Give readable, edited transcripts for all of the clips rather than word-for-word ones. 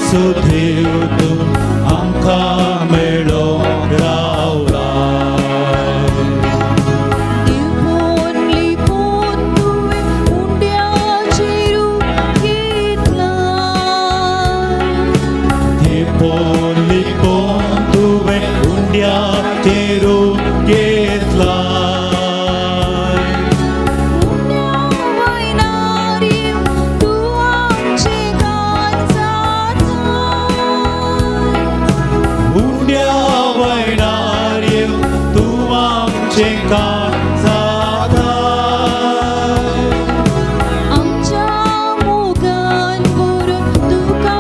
जेसू देव तू आमकां मेळोंक रावला लिपोन लिपोन तुवें उंड्याचेर घेतला लिपोन लिपोन तुवें उंड्याचेर घेतला उंड्या वयणारीं तूं आमचें कान जाताय आमच्या मोगान बरो तुका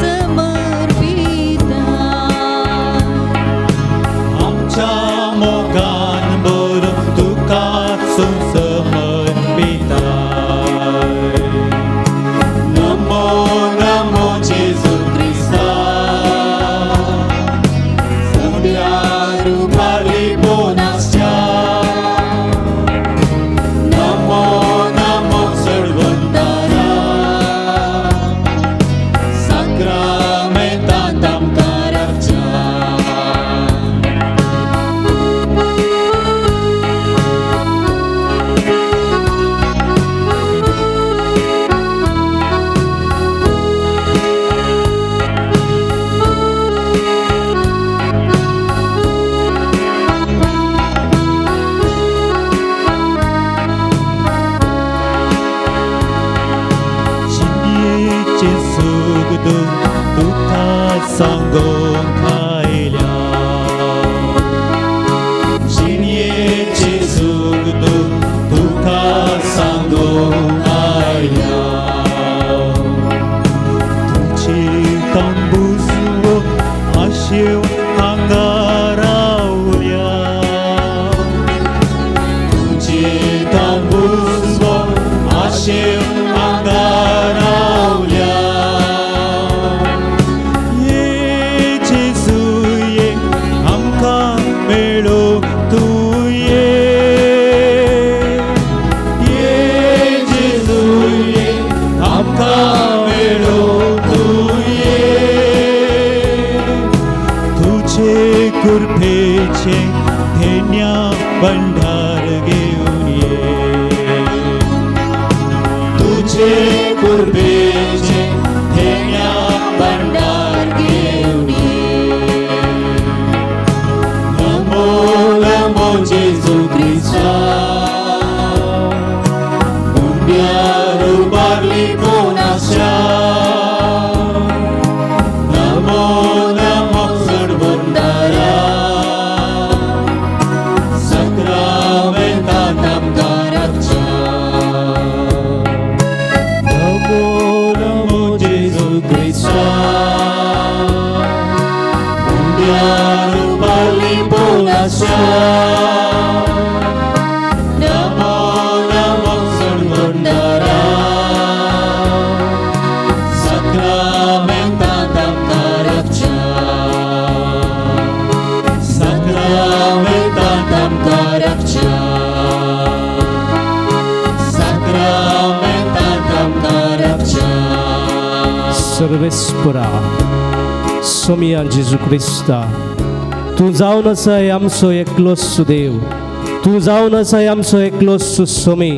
समर्पिताय आमच्या मोगान बरो तुका समर्पिताय नमो नमो जेजू क्रिस्ता रुपाली बोनाच्या नमो नमो सर्वंतारा साक्रामेंतांत आमकां रावच्या सुगदू तुका सांगोंक आयल्या जिणयेचे सुगदू तुका सांगोंक आयल्या तुजी तांबूसवो आशेव हांगा रावल्या तुजी तांबूसवो आशेव हांगा रावल्या कृपेचे धेन्या भंडार घेऊन ये तुझे कृपेचे धेन्या भंडार घेऊन ये नमो नमो जेजू क्रिस्ता उंड्यार उबारली बोनाच्या नमो नमो सर्वंतारा नमो नमो सर्वंतारा साक्रामेंतांत आमकां रावच्या साक्रामेंतांत आमकां रावच्या साक्रामेंतांत आमकां रावच्या सर्वेस्परा सोमिया जेजू क्रिस्ता तूं जावन आसाय आमचो एकलोच देव तूं जावन आसाय आमचो एकलोच सोमी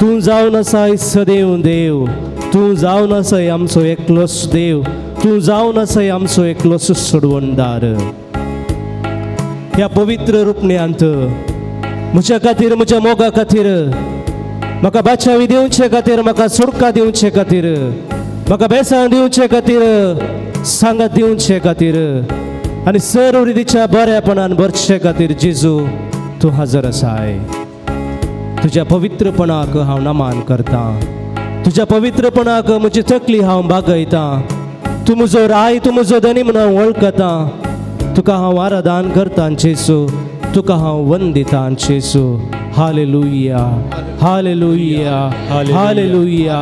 तूं जावन आसाय सदैव देव तूं जावन आसाय आमचो एकलोच देव तूं जावन आसाय आमचो एकलोच सोडवणदार ह्या पवित्र रुपण्यांत म्हज्या खातीर म्हज्या मोगा खातीर म्हाका बाचावी दिवचे खातीर म्हाका सुटका दिवचे खातीर म्हाका बेसाण दिवचे खातीर सांगात दिवचे खातीर आनी सर्व रितीच्या बऱ्यापणान भरचे खातीर जेजू तूं हजर आसाय तुज्या पवित्रपणाक हांव नमान करतां तुज्या पवित्रपणाक म्हजी तकली हांव बागयतां तूं म्हजो राय तूं म्हजो धनी म्हूण हांव वळखतां तुका हांव आराधन करतां जेजू तुका हांव वंदितां जेजू हालेलुया हालेलुया हालेलुया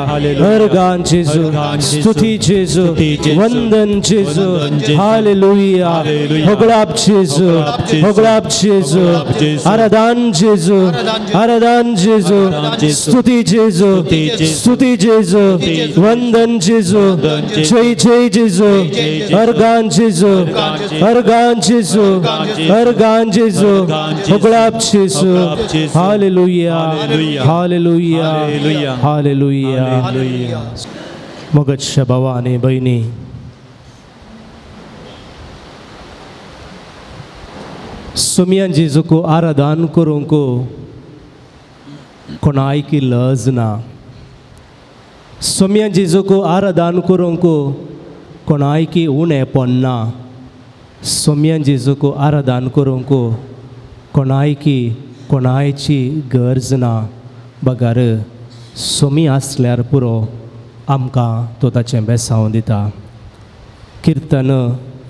अर्गान जेजू स्तुती जेजू वंदन जेजू हालेलुया होगळाप जेजू होगळाप जेजू आराधन जेजू आराधन जेजू स्तुती जेजू स्तुती जेजू वंदन जेजू जय जय जेजू अर्गान जेजू अर्गान जेजू अर्गान जेजू होगळाप जेजू हालेलुया हालेलुया हालेलुया मोगच्या भावा आणि बहिणी सोमियान जेजूको आराधन करूंक कोणायकी लज ना सोमियान जेजूको आराधन करूंक कोणायकी उणेपण ना सोमियान जेजूको आराधन करूंक कोणायकी कोणायची गरज ना बगार सोमी आसल्यार पुरो आमकां तो ताचें बेसांव दिता किर्तन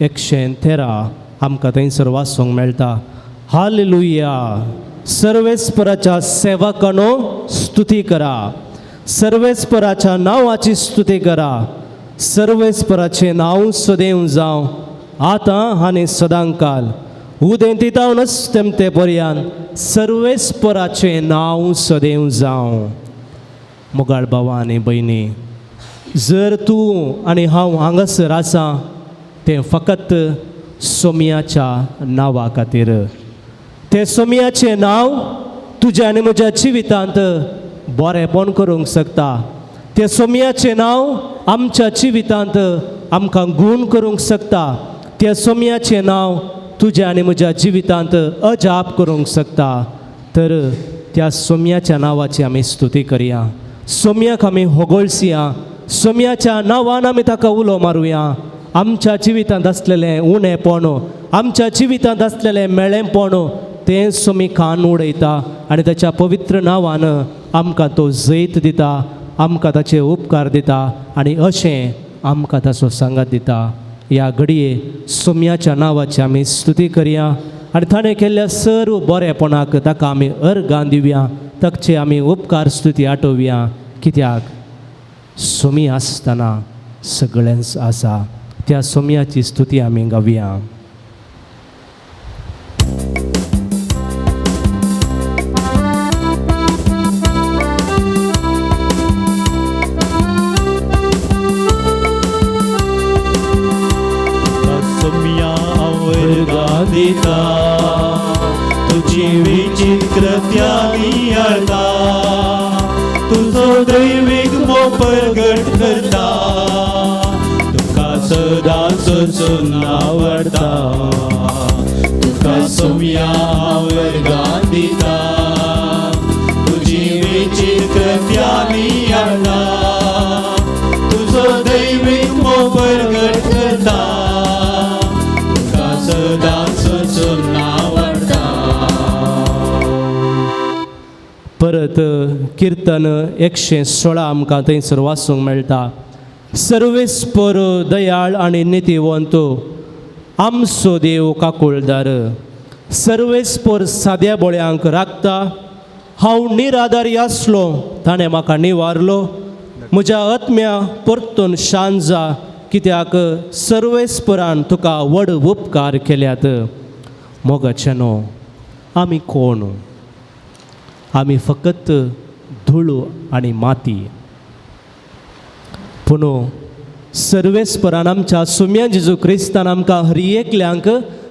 113 आमकां थंयसर वाचूंक मेळटा हालेलुया सर्वेस्पराच्या सेवकानो स्तुती करा सर्वेस्पराच्या नांवाची स्तुती करा सर्वेस्पराचें नांव सदैव जावं आतां आनी सदांकाल उदेंतितावनच तेमते पर्यंत सर्वेस्पराचें नांव सदैव जावं मोगाळ भावा आनी भयणी जर तूं आनी हांव हांगासर आसा तें फकत सोमियाच्या नांवा खातीर तें सोमियाचें नांव तुज्या आनी म्हज्या जिवितांत बरेंपण करूंक शकता तें सोमियाचें नांव आमच्या जिवितांत आमकां गूण करूंक शकता तें सोमियाचें नांव तुज्या आनी म्हज्या जिवितांत अजाप करूंक शकता तर त्या सोमियाच्या नांवाची आमी स्तुती करया सोमियाक आमी होगळसिया सोमियाच्या नांवान आमी ताका उलो मारुया आमच्या जिवितांत आसलेलें उणेपण आमच्या जिवितांत आसलेलें मेळेपण तें सोमी खान उडयता आनी ताच्या पवित्र नांवान आमकां तो जैत दिता आमकां ताचे उपकार दिता आनी अशें आमकां ताचो सांगात दिता ह्या घडये सोम्याच्या नांवाची आमी स्तुती करया आनी ताणें केल्ल्या सर्व बरेपणाक ताका आमी अर्गां दिवया ताचे आमी उपकार स्तुती आठोवया कित्याक सोमी आसतना सगळेंच आसा त्या सोम्याची स्तुती आमी गावया दिता तुझी विचित्रत्यानी अर्था तुझो दैवीक मोग प्रगट करता तुका सदांच आवडता तुका सोम्या वर्गां दिता तुझी विचित्रत्यानी अर्था तुझो दैवीक मोग प्रगट करता परत कीर्तन 116 आमकां थंयसर वाचूंक मेळटा सर्वेस्पर दयाळ आनी नितीवंत आमचो देव काकुळदार सर्वेस्पर साद्या बोळ्यांक राखता हांव निराधारी आसलो ताणें म्हाका निवारलो म्हज्या आत्म्या परतून शांत जा कित्याक सर्वेस्परान तुका व्हड उपकार केल्यात मोगाचेनो आमी कोण आमी फकत धूळ आनी माती पूण सर्वेस्परान आमच्या सोम्या जेजू क्रिस्तान आमकां हर एकल्यांक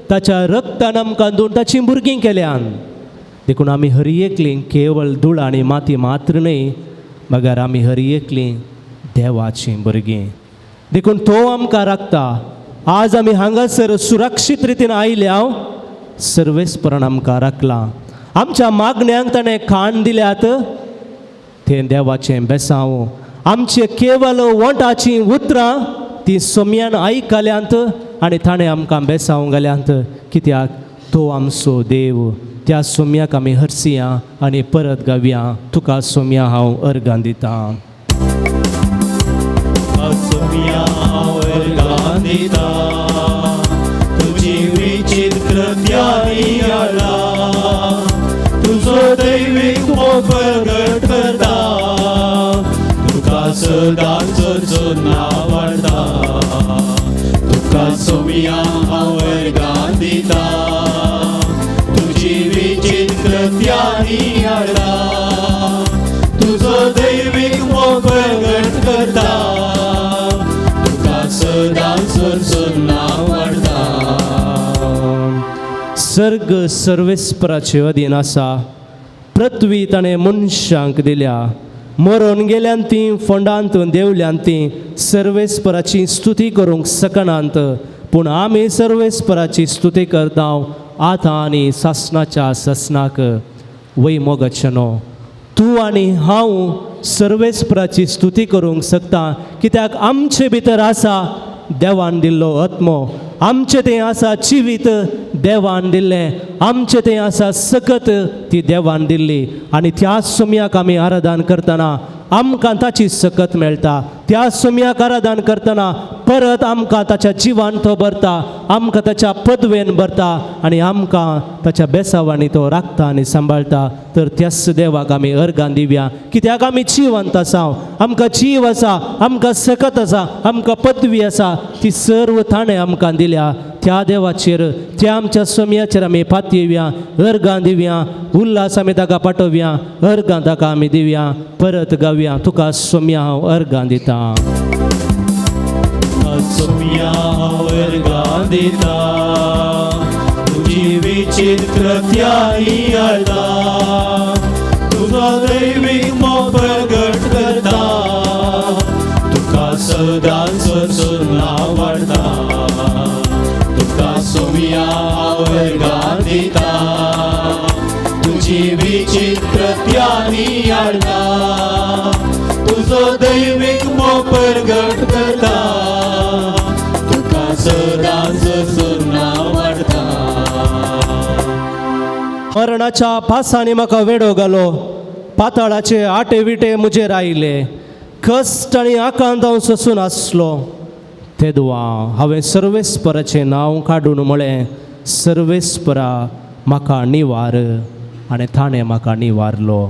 ताच्या रक्तान आमकां दोन ताची भुरगीं केल्यान देखून आमी हर एकलीं केवळ धूळ आनी माती मात्र न्हय मगर आमी हर एकलीं देवाचीं भुरगीं देखून तो आमकां राखता आज आमी हांगासर सुरक्षीत रितीन आयल्या सर्वेस्परान आमकां राखलां आमच्या मागण्यांक ताणें खाण दिल्यात तें देवाचें बेसांव आमचे केवळ वोटाचीं उतरां ती सोम्यान आयकल्यांत आनी ताणें आमकां बेसांव घाल्यांत कित्याक तो आमचो देव त्या सोम्याक आमी हरसिया आनी परत गावया तुका सोम्या हांव अर्गां दितां सोम्या अर्गां दितां तुजी विचित्रत्यानी अर्था तुझो दैवीक मोग प्रगट करता तुका सदांच नांव वाडता तुका सोमिया हांव वर्गां दिता तुजी विचित्र कृत्यांनी हाडा तुझो दैवीक मोग प्रगट करता तुका सदांच नांव वाडता सर्ग सर्वेस्पराचे अधीन आसा पृथ्वी ताणें मनशांक दिल्या मरून गेल्यान ती फोंडांत देवल्यान ती सर्वेस्पराची स्तुती करूंक सकनांत पूण आमी सर्वेस्पराची स्तुती करता आतां आनी सासणाच्या ससनाक वै मोगचनो तूं आनी हांव सर्वेस्पराची स्तुती करूंक शकता कित्याक आमचे भितर आसा देवान दिल्लो आत्मो आमचें तें आसा जिवीत देवान दिल्लें आमचें तें आसा सकत ती देवान दिल्ली आनी त्या सुमयाक आमी आराधन करतना आमकां ताची सकत मेळटा त्या सुमयाक आराधन करतना परत आमकां ताच्या जिवान तो भरता आमकां ताच्या पदवेन भरता आनी आमकां ताच्या बेसावांनी तो राखता आनी सांबाळटा तर त्याच देवाक आमी अर्गां दिवया कित्याक आमी जिवंत आसा आमकां जीव आसा आमकां सकत आसा आमकां पदवी आसा ती सर्व ताणें आमकां दिल्या त्या देवाचेर त्या आमच्या सुमयाचेर आमी पातयेवया अर्गां दिवया उल्हास आमी ताका पाठोवया अर्गां ताका आमी दिवया परत गावया तुका सुमया हांव अर्गां दिता सोमिया हांव वर्गां दिता तुजी विचित्र कृत्यांनी हाडा तुजो दैवीक मोग प्रगट करता तुका सदांच नांव वाडता तुका सोमिया हांव वर्गां दिता तुजी विचित्र कृत्यांनी हाडा तुजो दैवीक मोग प्रगट करता तुका सदांच नांव वाडता मरणाच्या पासांनी म्हाका वेडो घालो पाताळाचे आटे विटे मुजेर आयले कश्ट आनी आकांत हांव सोंसून आसलो तेदवा हांवें सर्वेस्पराचें नांव काडून म्हळें सर्वेस्परा म्हाका निवार आनी ताणें म्हाका निवारलो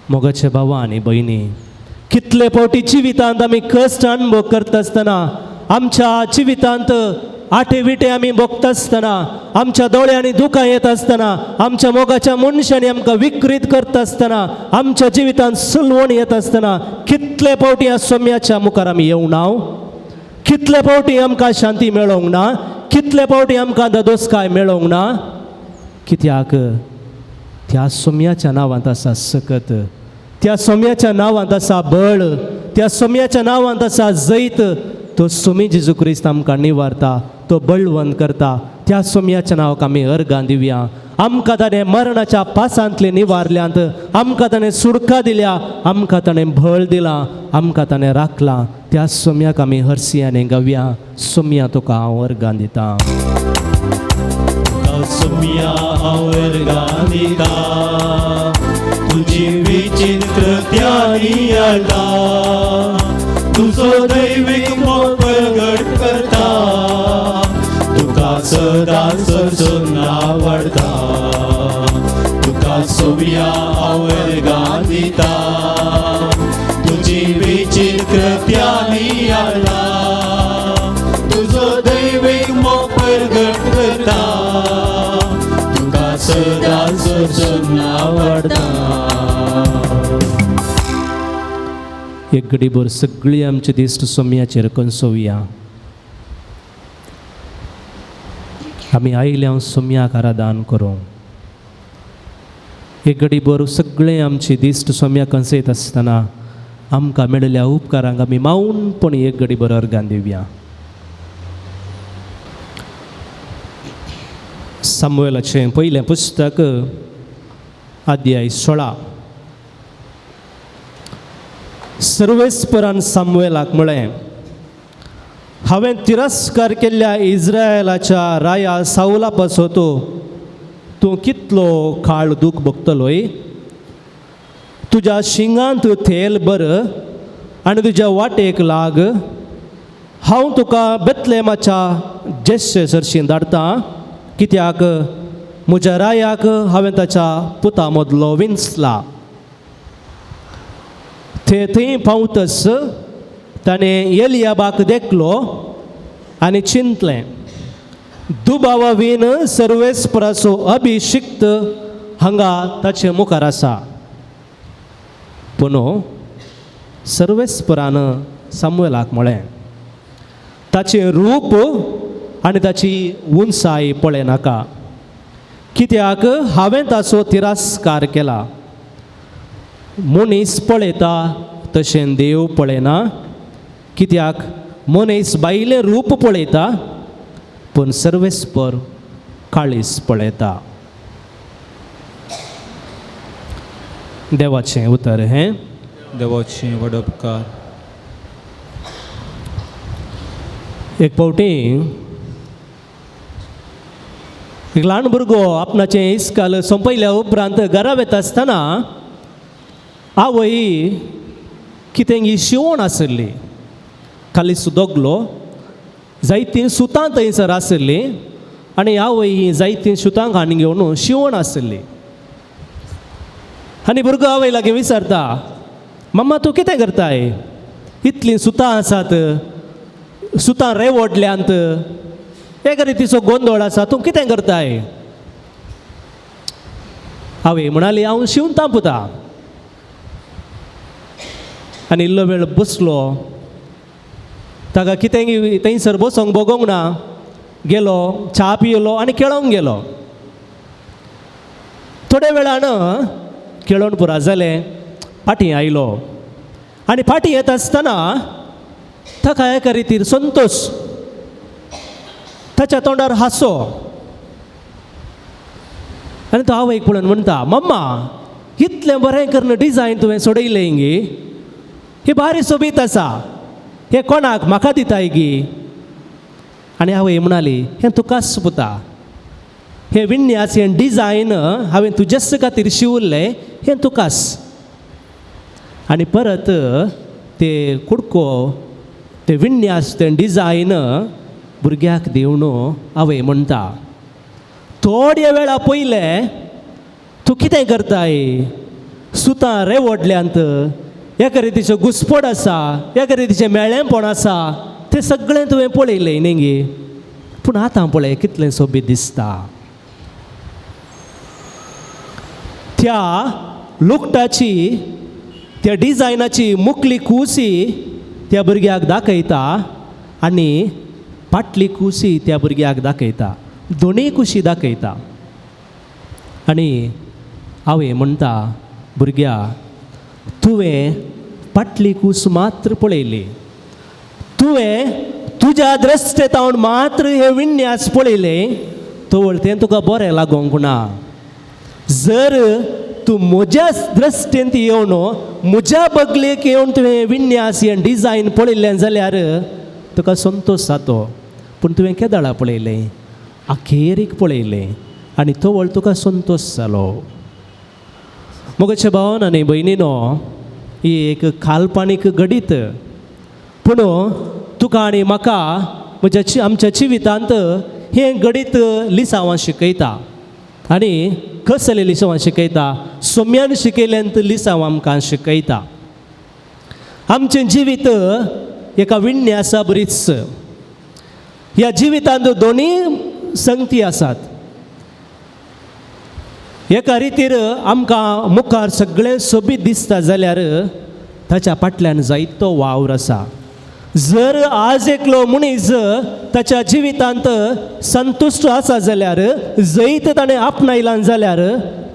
मोगाचे भावा आनी भयणी कितले फावटी जिवितांत आमी कश्ट अनुभव करता आसतना आमच्या जिवितांत आटे विटे आमी भोगता आसतना आमच्या दोळ्यांनी दुखां येत आसतना आमच्या मोगाच्या मनशांनी आमकां विकृत करता आसतना आमच्या जिवितांत सलवण येत आसतना कितले फावटी ह्या सोम्याच्या मुखार आमी येवं ना कितले फावटी आमकां शांती मेळोंक ना कितले फावटी आमकां दोस्काय मेळोंक ना कित्याक त्या सोम्याच्या नांवांत आसा सकत त्या सोम्याच्या नांवांत आसा बळ त्या सोम्याच्या नांवांत आसा जैत तो सोमी जेजू क्रिस्त आमकां निवारता तो बळवंत करता त्या सोम्याच्या नांवाक आमी अर्गां दिवया आमकां ताणें मरणाच्या पासांतले निवारल्यांत आमकां ताणें सुडका दिल्या आमकां ताणें बळ दिलां आमकां ताणें राखलां त्या सोम्याक आमी हरसियाने गावया सोम्या तुका हांव अर्गां दितां सोमिया हांव वर्गां दिता तुजी विचित्र कृत्यांनी हाडा तुजो दैवीक मोग प्रगट करता तुका सदांच नांव वाडता तुका सोमिया हांव वर्गां दिता तुजी विचित्र कृत्यांनी हाडा तुजो दैवीक मोग प्रगट करता तुका सदांच नांव वाडता एक घडीभर सगळीं आमची दिश्ट सोम्याचेर कंसोवया आमी आयल्या सोम्याक आराधन करूं एक घडीभर सगळें आमची दिश्ट सोम्याक कंसयत आसतना आमकां मेळिल्ल्या उपकारांक आमी मौनपणी एक घडीभर अर्गां दिवया सामुएलाचें पयलें पुस्तक अध्याय 16 सर्वेस्परान सामुएलाक म्हळें हांवें तिरस्कार केल्ल्या इस्रायेलाच्या राया साऊला पासोतो तूं कितलो काळ दूख भोगतलोय तुज्या शिंगांत तेल भर आनी तुज्या वाटेक लाग हांव तुका बेतलेमाच्या जेश्शे सरशीं धाडटां कित्याक म्हज्या रायाक हांवें ताच्या पुता मदलो विंचला. थंय पावतच ताणें एलियाबाक देखलो आनी चिंतलें, दुबावावीन सर्वेस्पराचो अभिशिक्त हांगा ताचे मुखार आसा. पूण सर्वेस्परान सामुएलाक म्हळें, ताचें रूप आनी ताची उंचाय पळयनाका, कित्याक हांवें ताचो तिरस्कार केला. मनीस पळयता तशें देव पळयना, कित्याक मनीस बायलें रूप पळयता पूण सर्वेस्पर काळीस पळयता. देवाचें उतर हें. देवाचें व्हड उपकार. एक फावटी एक ल्हान भुरगो आपणाचें इस्काल सोंपयल्या उपरांत घरा वता आसतना आवय कितें शिवण आसली, खाली सुदोगलो, जायतीं सुतां थंयसर आसलीं आनी आवय ही जायतीं सुतां घाण घेवन शिवण आसली. आनी भुरगो आवय लागीं विचारता, मम्मा तूं कितें करताय? इतलीं सुतां आसात, सुतां रेवडल्यांत, एक रितीचो गोंदळ आसा, तूं कितें करताय? आवय म्हणाली, हांव शिवून तापता. आनी इल्लो वेळ बसलो, ताका कितें थंयसर बसोंक बगोंक ना, गेलो च्या पियलो आनी खेळोंक गेलो. थोड्या वेळान खेळोन पुरा जालें, फाटीं आयलो आनी फाटीं येता आसतना ताका एका रितीर संतोश, ताच्या तोंडार हांसो. आनी तो आवयक पळोवन म्हणटा, मम्मा इतलें बरें करून डिजायन तुवें सोडयलें गी, ही भारी सोबीत आसा, हें कोणाक? म्हाका दिताय गी. आनी आवय म्हणाली, हें तुकाच पुता, हें विन्यास, हें डिजायन हांवें तुजेच खातीर शिवल्लें, हें तुकाच. आनी परत ते कुडको, ते विन्यास, तें डिजायन भुरग्याक दिवन आवय म्हणटा, थोड्या वेळा पयलें तूं कितें करताय? सुतां रेवडल्यांत एका रितीचो घुसपड आसा, एका रितीचें मेळ्ळेंपण आसा, तें सगळें तुवें पळयलें न्ही गे, पूण आतां पळय कितलें सोबीत दिसता. त्या लुगटाची, त्या डिजायनाची मुखली कुसी त्या भुरग्याक दाखयता आनी फाटली कुसी त्या भुरग्याक दाखयता, दोनूय कुशी दाखयता. आनी आवय म्हणटा, भुरग्या तुवें फाटली कूस मात्र पळयली, तुवें तुज्या दृश्टेतावन मात्र हे विन्यास पळयलें, तोवळ तें तुका बरें लागोंक ना. जर तूं म्हज्या दृश्टेंत येवन, म्हज्या बगलेक येवन तुवें विन्यास हें डिजायन पळयलें जाल्यार तुका संतोश जातो. पूण तुवें केदाळा पळयलें? अखेरीक पळयलें आनी तोवळ तुका संतोश जालो. मोगाच्या भावान आनी भयणीनो, ही एक काल्पनीक गडीत, पूण तुका आनी म्हाका आमच्या जिवितांत हें गडीत लिसांवां शिकयता. आनी कसलें लिसांवां शिकयता? सोम्यान शिकयल्यांत लिसांवां आमकां शिकयता. आमचें जिवीत एका विन्यासा बरीच. ह्या जिवितांत दोनूय संगती आसात. एका रितीर आमकां मुखार सगळें सोबीत दिसता जाल्यार ताच्या फाटल्यान जायतो वावर आसा. जर आज एकलो मनीस ताच्या जिवितांत संतुश्ट आसा जाल्यार, जैत ताणें आपणायलां जाल्यार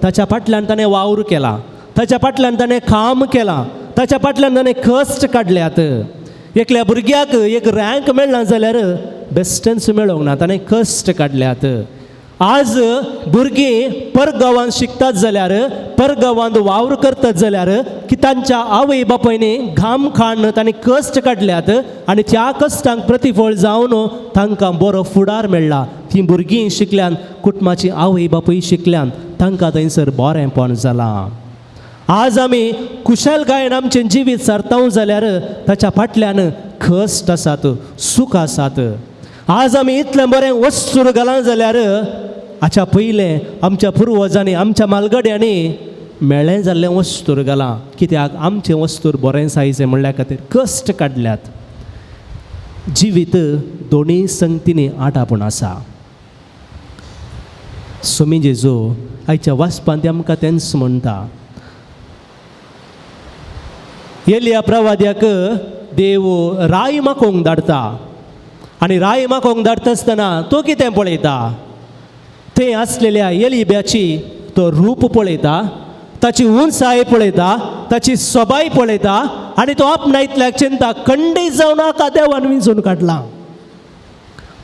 ताच्या फाटल्यान ताणें वावर केला, ताच्या फाटल्यान ताणें काम केलां, ताच्या फाटल्यान ताणें कश्ट काडल्यात. एकल्या भुरग्याक एक रँक मेळना जाल्यार बेस्टन्स मेळोंक ना, ताणें कश्ट काडल्यात. आज भुरगीं परगांवांत शिकतात जाल्यार, परगांवांत वावर करतात जाल्यार की तांच्या आवय बापायनी घाम खाण तांणी कश्ट काडल्यात आनी त्या कश्टांक प्रतिफळ जावन तांकां बरो फुडार मेळ्ळा. तीं भुरगीं शिकल्यान, कुटुंबाची आवय बापूय शिकल्यान, तांकां थंयसर बरेंपण जालां. आज आमी कुशलकायेन आमचें जिवीत सारतांव जाल्यार ताच्या फाटल्यान कश्ट आसात, सूख आसात. आज आमी इतलें बरें वस्त्र घालां जाल्यार हाच्या पयलें आमच्या पुर्वजांनी आमच्या मालगड्यांनी मेळ्ळें जाल्लें वस्तूर घालां, कित्याक आमचें वस्तूर बरें जायचें म्हणल्या खातीर कश्ट काडल्यात. जिवीत दोनी संगतींनी आटापूण आसा. स्वामी जेजू आयच्या वाचपांत आमकां तेंच म्हणटा. एलिया प्रवाद्याक देव राय मागोवंक धाडटा आनी राय मागोवंक धाडटा आसतना तो कितें पळयता, थंय आसलेल्या एलियाची तो रूप पळयता, ताची उंचाय पळयता, ताची सोबाय पळयता आनी तो आपणायतल्याक चिंता खंडीत जावन नाका देवान विंचून काडला.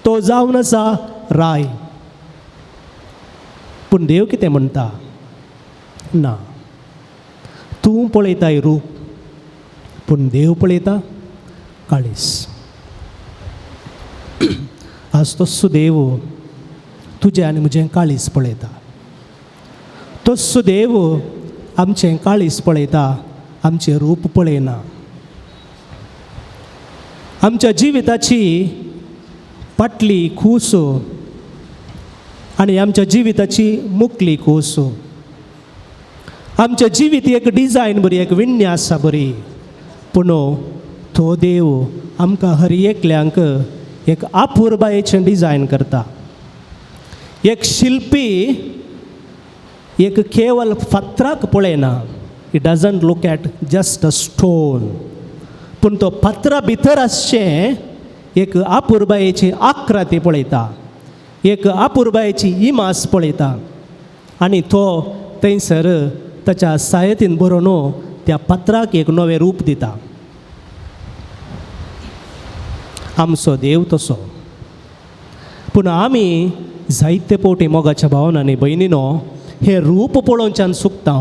तो जावन आसा राय. पूण देव कितें म्हणटा, ना, तूं पळयताय रूप पूण देव पळयता काळीस. आज तस्सो देव तुजें आनी म्हजें काळीस पळयता. तस्सो देव आमचें काळीस पळयता, आमचें रूप पळयना. आमच्या जिविताची पाटली खूस आनी आमच्या जिविताची मुखली खूस. आमचें जिवीत एक डिजायन बरी, एक विन्यास बरी, पूण तो देव आमकां हर एकल्यांक एक आपुरबायेचें डिजायन करता. एक शिल्पी एक केवल फातराक पळयना. It doesn't look at just a stone, पूण तो फातरा भितर आसचें एक आपुरबायेची आकृती पळयता, एक आपुरबायेची इमास पळयता आनी तो थंयसर ताच्या सायतीन बरोवन त्या फातराक एक नवें रूप दिता. आमचो देव तसो. पूण आमी जायते फावटी मोगाच्या भावनांनी भयणीनो हे रूप पळोवच्यान चुकता.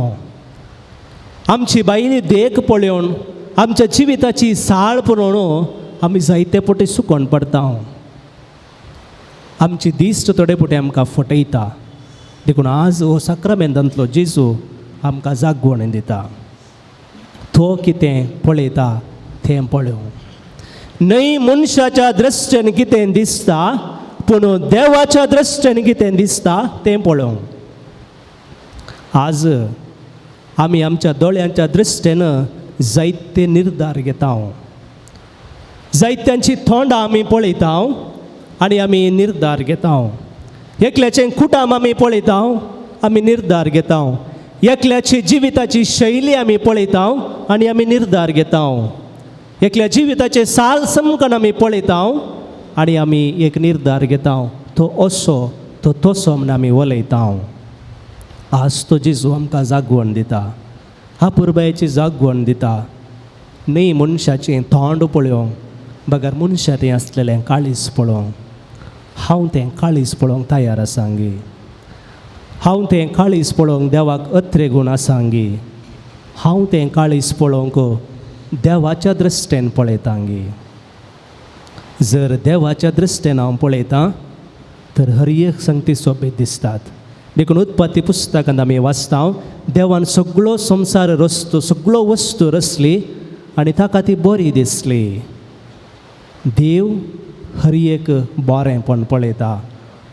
आमची बायली देख पळोवन आमच्या जिविताची साळ पळोवन आमी जायते फावटी चुकोन पडटा. आमची दिश्ट थोडे फावटी आमकां फटयता. देखून आज हो साक्रामेंतांतलो जेजू आमकां जागवण दिता. तो कितें पळयता तें पळोव. न्हय मनशाच्या दृश्टीन कितें दिसता, पूण देवाच्या दृश्टीन कितें दिसता तें पळोव. आज आमी आमच्या दोळ्यांच्या दृश्टीन जायते निर्धार घेता. जायत्यांची तोंडां आमी पळयता आनी आमी निर्धार घेता. एकल्याचें कुटाम आमी पळयता, आमी निर्धार घेता. एकल्याची जिविताची शैली आमी पळयता आनी आमी निर्धार घेता. एकल्या जिविताचे साल समकण आमी पळयता आनी आमी एक निर्धार घेता. तो असो, तो तसो म्हूण आमी उलयता. आज तो जेजू आमकां जागवण दिता, आपुरबायेची जागवण दिता. न्हय मनशाचें तोंड पळोवंक, बगर मनशा तें आसलेलें काळीज पळोवंक. हांव तें काळीज पळोवंक तयार आसा गे. हांव तें काळीज पळोवंक देवाक अत्रे गूण आसा गे. हांव तें काळीज पळोवंक देवाच्या दृश्टीन पळयता गे. जर देवाच्या दृश्टीन हांव पळयता तर हर एक संगती सोबीत दिसतात. देखून उत्पत्ती पुस्तकांत आमी वाचता, देवान सगळो संवसार रचतो, सगळो वस्तू रचली आनी ताका ती बरी दिसली. देव हर एक बरेंपण पळयता.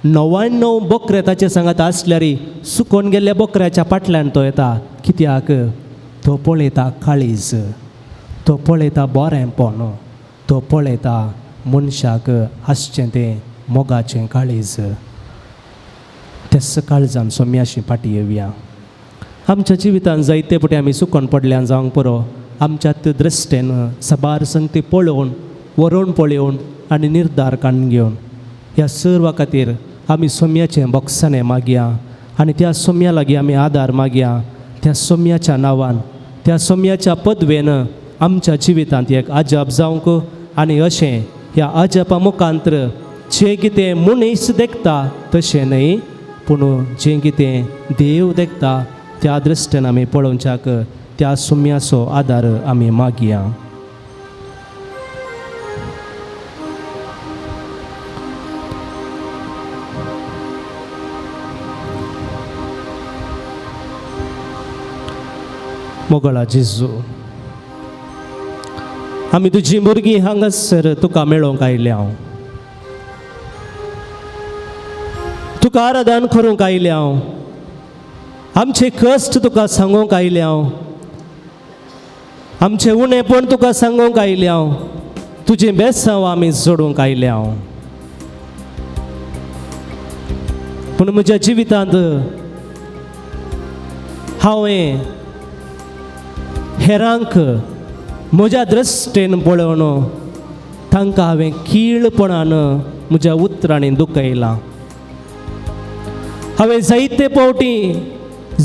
99 बकरे ताचे सांगात आसल्यार सुकोन गेल्ल्या बकऱ्याच्या फाटल्यान तो येता. कित्याक तो पळयता काळीज, तो पळयता बरेंपण, तो पळयता मनशाक आसचें तें मोगाचें काळीज. तेच काळजान सोम्याशी फाटी येवया. आमच्या जिवितांत जायते फावटी आमी सुकोन पडल्यान जावंक पुरो आमच्या दृश्टीन सबार संगती पळोवन, वरोवन पळोवन आनी निर्धार काडून घेवन ह्या सर्वा खातीर आमी सोम्याचें बोगसाणें मागया आनी त्या सोम्या लागीं आमी आदार मागया. त्या सोम्याच्या नांवान, त्या सोम्याच्या पदवेन आमच्या जिवितांत एक अजब जावंक आनी अशें ह्या अजपा मुखांतर जें कितें मनीस देखता तशें न्हय, पूण जें कितें देव देखता त्या दृश्टीन आमी पळोवच्याक त्या सोम्याचो आदार आमी मागया. मोगळा जेजू, आमी तुजीं भुरगीं हांगासर तुका मेळोवंक आयल्या. तुका आराधन करूंक आयले हांव आमचे कश्ट तुका सांगूंक आयले हांव आमचे उणेपण तुका सांगूंक आयले हांव तुजें बेसांव आमी जोडूंक आयले हांव पूण म्हज्या जिवितांत हांवें हेरांक म्हज्या दृश्टेन पळोवन तांकां हांवें कीळपणान म्हज्या उतरांनी दुखयलां हांवें जायते फावटी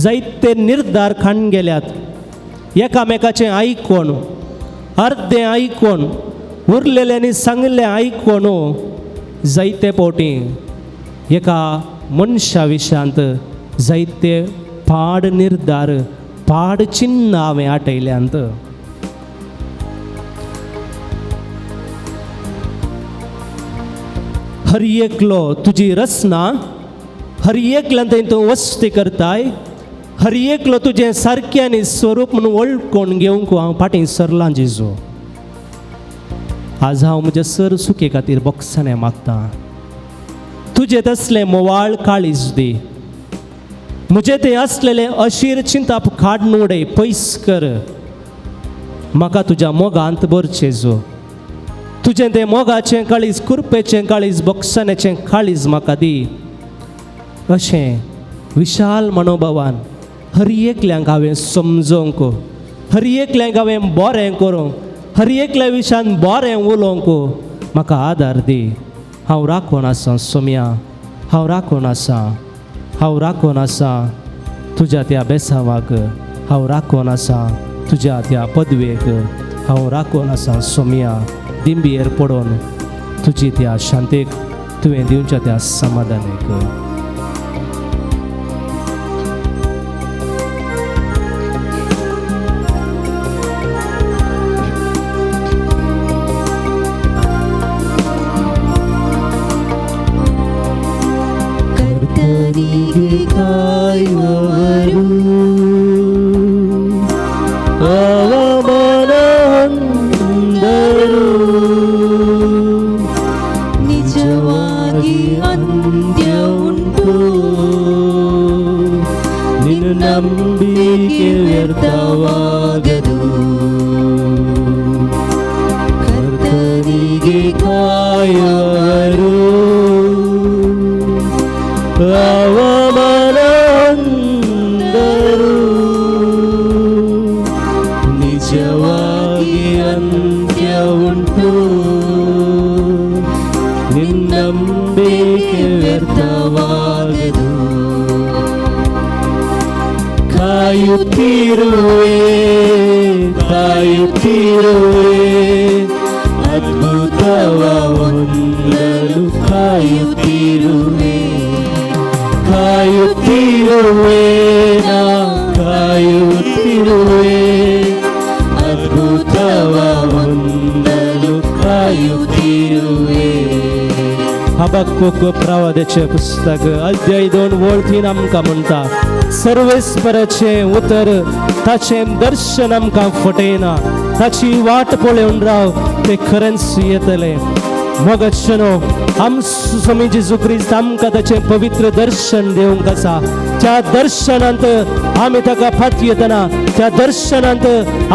जायते निर्धार खाण गेल्यात एकामेकाचें आयकोन अर्दें आयकोन उरलेल्यांनी सांगलें आयकोन जायते फावटी एका मनशा विशयांत जायते पाड निर्धार पाड चिन्ह हांवें आटयल्यांत हर एकलो तुजी रचना हर एकल्यान तूं वस्ती करताय हर एकलो तुजें सारकें आनी स्वरूप म्हणून वळखून घेवंक हांव फाटीं सरलां जेजू आज हांव म्हज्या सर सुखे खातीर बक्षाने मागतां तुजें तसलें मोवाळ काळीज दी म्हजें तें असलेलें अशीर चिंताप काडून उडय पयस कर म्हाका तुज्या मोगांत भर जेजू तुजें तें मोगाचें काळीज कुरपेचें काळीज बक्षान्याचें काळीज म्हाका दी अशें विशाल मनोभावान हर एकल्यांक हांवें समजोवंक हर एकल्यांक हांवें बरें करूंक हर एकल्या विशयान बरें उलोवंक म्हाका आदार दी हांव राखून आसा सोम्या हांव राखून आसा हांव राखून आसा तुज्या त्या बेसावाक हांव राखून आसा तुज्या त्या पदवेक हांव राखून आसा सोम्या दिंबयेर पडोवन तुजी त्या शांतेक तुवें दिवच्या त्या समाधानाक ಕರ್ತನಿಗೆ ಕಾಯುವವರು ಅವಮಾನ ಹೊಂದರು ನಿಜವಾಗಿ ಅಂತ್ಯ ಉಂಟು ನಿನ್ನ ನಂಬಿಕೆ ವ್ಯರ್ಥವಾಗದು ಕರ್ತನಿಗೆ ಕಾಯುವರು ಅವಮಾನ ಹೊಂದರು ನಿಜವಾಗಿ ಅಂತ್ಯ ಉಂಟು ನಿನ್ನ ನಂಬಿಕೆ ವ್ಯರ್ಥವಾಗದು ಕಾಯುತ್ತಿರುವೆ ಕಾಯುತ್ತಿರುವೆ ಅದ್ಭುತವ ಹೊಂದಲು ಕಾಯುತ್ತಿರುವೆ ಕಾಯುತ್ತಿರುವೆ ನಾ ಕಾಯುತ್ತಿರುವೆ ಅದ್ಭುತವ ಹೊಂದಲು ಕಾಯುತ್ತಿರುವೆ हबक्कूक प्रवाद्याचें पुस्तक अध्याय 2 वळखीन आमकां म्हणटा सर्वेस्पराचें उतर ताचें दर्शन आमकां फटयना ताची वाट पळोवन राव तें खरेंच येतलें मोगचनो आम स्वामी जेजू क्रिस्त आमकां ताचें पवित्र दर्शन दिवंक आसा त्या दर्शनांत आमी ताका फाटी येतना त्या दर्शनांत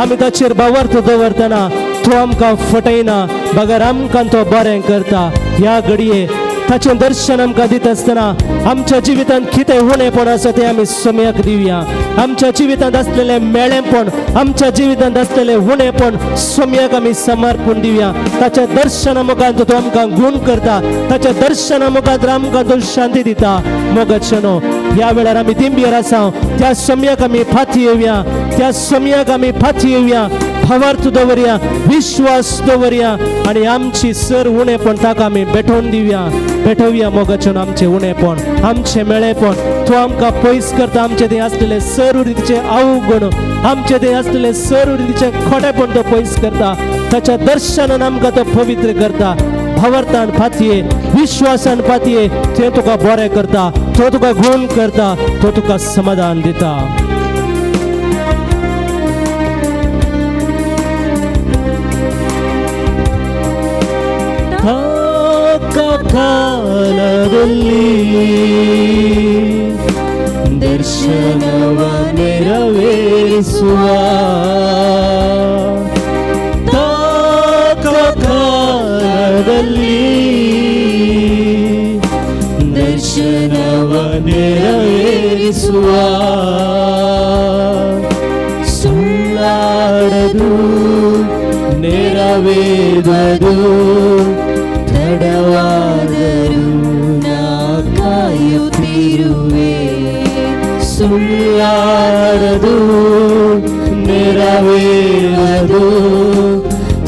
आमी ताचेर बावर्थ दवरतना तो आमकां फटयना बगर आमकां तो बरें करता ह्या घडये ताचें दर्शन आमकां दिता आसतना आमच्या जिवितांत कितें उणेपण आसा तें आमी सोम्याक दिवया आमच्या जिवितांत आसलेलें मेळेपण आमच्या जिवितांत आसलेलें उणेपण सोम्याक आमी समर्पण दिवया ताच्या दर्शना मुखांत तो आमकां गुण करता ताच्या दर्शना मुखांत आमकां तो शांती दिता मोगचनो ह्या वेळार आमी दिंबयेर आसा त्या सोम्याक आमी फाटी येवया त्या सोम्याक आमी फाटी येवया भावार्थ दवरया विश्वास दवरया आनी आमची सर उणेपण ताका आमी भेटोवन दिवया भेटोवया मोगचन आमचें उणेपण आमचें मेळेपण तो आमकां पयस करता आमचें तें आसलेलें सर उरितीचें अवगुण आमचें तें आसलेलें सर उरितीचें खोटेपण तो पयस करता ताच्या दर्शनान आमकां तो पवित्र करता भावार्थान फातये विश्वासान फातये तें तुका बरें करता तो तुका गुण करता तो तुका समाधान दिता ಕಾಲದಲ್ಲಿ ದರ್ಶನವ ನೆರವೇರಿಸುವ ಕಾಲದಲ್ಲಿ ದರ್ಶನವ ನೆರವೇರಿಸುವ ಸುಳ್ಳಾಡದು ನೆರವೇರದು ತಡವಾದರೂ ನಾ ಕಾಯುತ್ತಿರುವೆ ಸುಳ್ಳಾಡದು ನೆರವೇರದು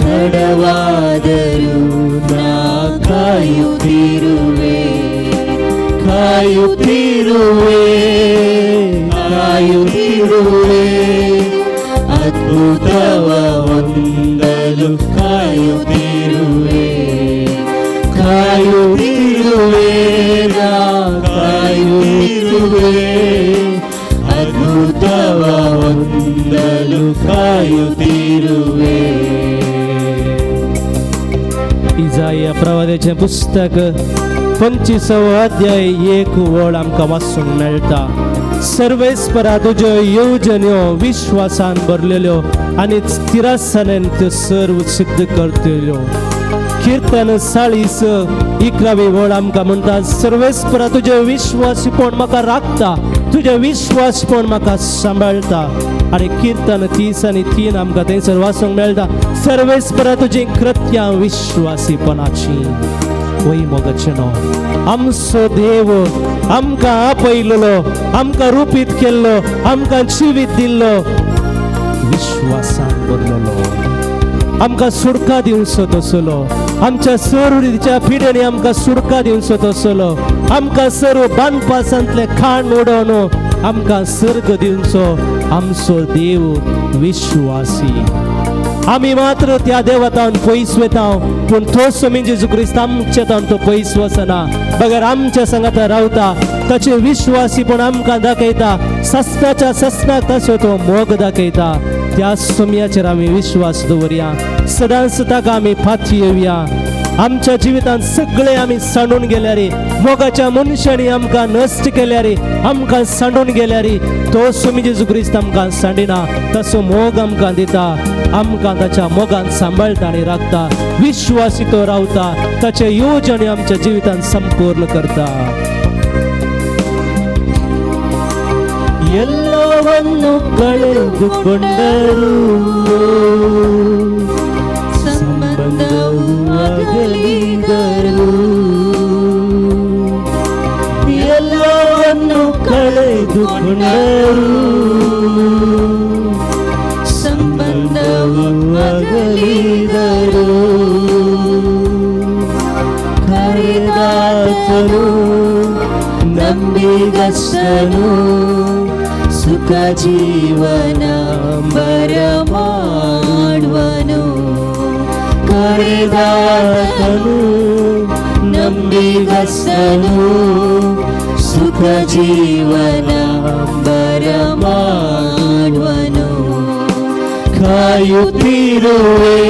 ತಡವಾದರೂ ನಾ ಕಾಯುತ್ತಿರುವೆ ಕಾಯುತ್ತಿರುವೆ ಕಾಯುತ್ತಿರುವೆ ಅದ್ಭುತವ ಹೊಂದಲು ಕಾಯುತ್ತಿರುವೆ ಕಾಯುತ್ತಿರುವೆ ನಾ ಕಾಯುತ್ತಿರುವೆ ಅದ್ಭುತವ ಹೊಂದಲು ಕಾಯುತ್ತಿರುವೆ. इजाया प्रवादीचें पुस्तक 25 अध्याय 1 ओळ आमकां वाचूंक मेळटा. सर्वेस्परा तुज्यो येवजण्यो विश्वासान भरलेल्यो आनी स्थिरासनान त्यो सर्व सिद्ध करतल्यो. कीर्तन 40:11 ओळ आमकां म्हणटा सर्वेस्परा तुजे विश्वासीपण म्हाका राखता तुजे विश्वासपण म्हाका सांबाळटा. आनी कीर्तन 30:3 आमकां थंयसर वाचूंक मेळटा सर्वेस्परा तुजी कृत्यां विश्वासीपणाची. वय मोगचनो आमचो देव आमकां आपयलेलो आमकां रुपीत केल्लो आमकां जिवीत दिल्लो विश्वासान भरलेलो आमकां सुडका दिवचो तसलो आमच्या सर्वच्या पिढ्यांनी आमकां सुडका दिवचो तसलो आमकां सर्व बांदपासांतले खाण उडोवन आमकां सर्ग दिवचो आमचो देव विश्वासी. आमी मात्र त्या देवतान पयस वता पूण तो स्वामी जेजू क्रिस्त आमचेतान तो पयस वचना बगर आमच्या संगात रावता ताचे विश्वासीपण आमकां दाखयता सस्ताच्या सस्नाक ताचो तो मोग दाखयता. त्या स्वाम्याचेर आमी विश्वास दवरया सदांच ताका आमी फाटी येवया. आमच्या जिवितांत सगळे आमी सांडून गेल्यार मोगाच्या मनशांनी आमकां नश्ट केल्यार आमकां सांडून गेल्यार तो स्वामी जेजू क्रिस्त आमकां सांडिना ताचो मोग आमकां दिता आमकां ताच्या मोगान सांबाळटा आनी राखता. विश्वासी तो रावता ताचे येवजणी आमच्या जिवितांत संपूर्ण करता. ಎಲ್ಲವನ್ನು ಕಳೆದುಕೊಂಡರೂ ಸಂಬಂಧವು ಅಗಲಿದರೂ ಎಲ್ಲವನ್ನು ಕಳೆದುಕೊಂಡರೂ ಸಂಬಂಧವು ಅಗಲಿದರೂ ಕರೆದಾತನು ನಂಬಿಗಸ್ತನು ಸುಖ ಜೀವನ ಬರಮಾಡುವನು ಕರೆದಾತನು ನಂಬಿಗಸ್ತನು ಸುಖ ಜೀವನ ಬರಮಾಡುವನು ಕಾಯುತ್ತಿರುವೆ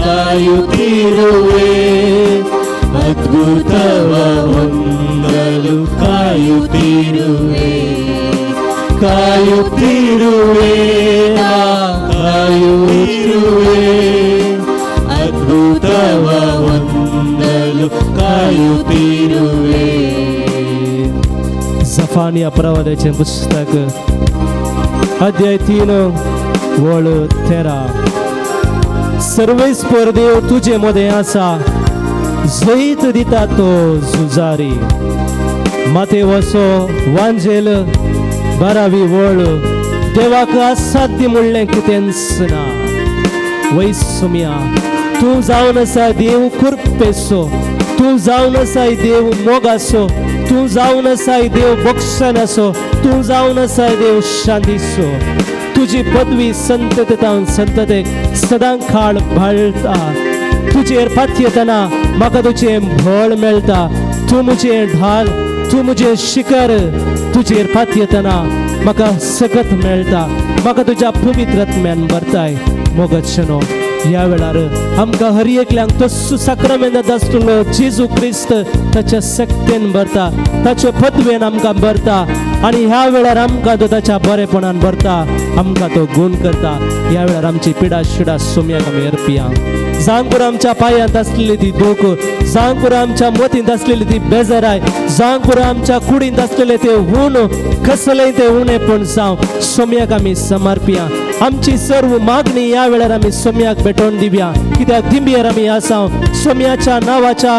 ಕಾಯುತ್ತಿರುವೆ ಅದ್ಭುತವ ಹೊಂದಲು ಕಾಯುತ್ತಿರುವೆ ಕಾಯುತ್ತಿರುವೆ ಕಾಯುತ್ತಿರುವೆ ಅದ್ಭುತವ ಹೊಂದಲು ಕಾಯುತ್ತಿರುವೆ. सफानिया प्रवादीचें पुस्तक अध्याय 3 ओळ 13 सर्वेस्पर देव तुजे मध्ये आसा जैत दिता तो झुजारी. माते वसो वांजेल 12वी ओळ देवाक असाध्य म्हणलें कितेंच ना. वैसुम्या तूं जावन आसा देव कुरपेसो तूं जावन आसा देव मोगासो तूं जावन आसा देव बक्षणासो तूं जावन आसा देव शांतीसो. तुजी पदवी संततान संततेक सदां खाळ भाळटा. तुजेर पाथ येतना म्हाका तुजें भळ मेळटा. तूं म्हजें ढाल तूं म्हजें शिखर तुजेर पाथ येतना म्हाका सकत मेळटा. म्हाका तुज्या पवित्र आत्म्यान भरताय. मोगचनो ह्या वेळार आमकां हर एकल्यांक तो सुसाक्रमेंत आसलो जेजू क्रिस्त ताच्या सक्तेन भरता, ताच्या पदवेन आमकां भरता आनी ह्या वेळार आमकां तो ताच्या बरेपणान भरता, आमकां तो गूण करता. ह्या वेळार आमची पिडा शिडा सोम्याक आमी अर्पिया. जावं करून आमच्या पांयांत आसलेली ती दूख, जावं करून आमच्या मतींत आसलेली ती बेजाराय, जावं करून आमच्या कुडींत आसलेले ते हून कसलेय ते उणेपण जावं सोम्याक आमी समर्पिया. आमची सर्व मागणी ह्या वेळार आमी सोम्याक भेटोवन दिवया, कित्याक दिंबयेर आमी आसा. सोम्याच्या नांवाच्या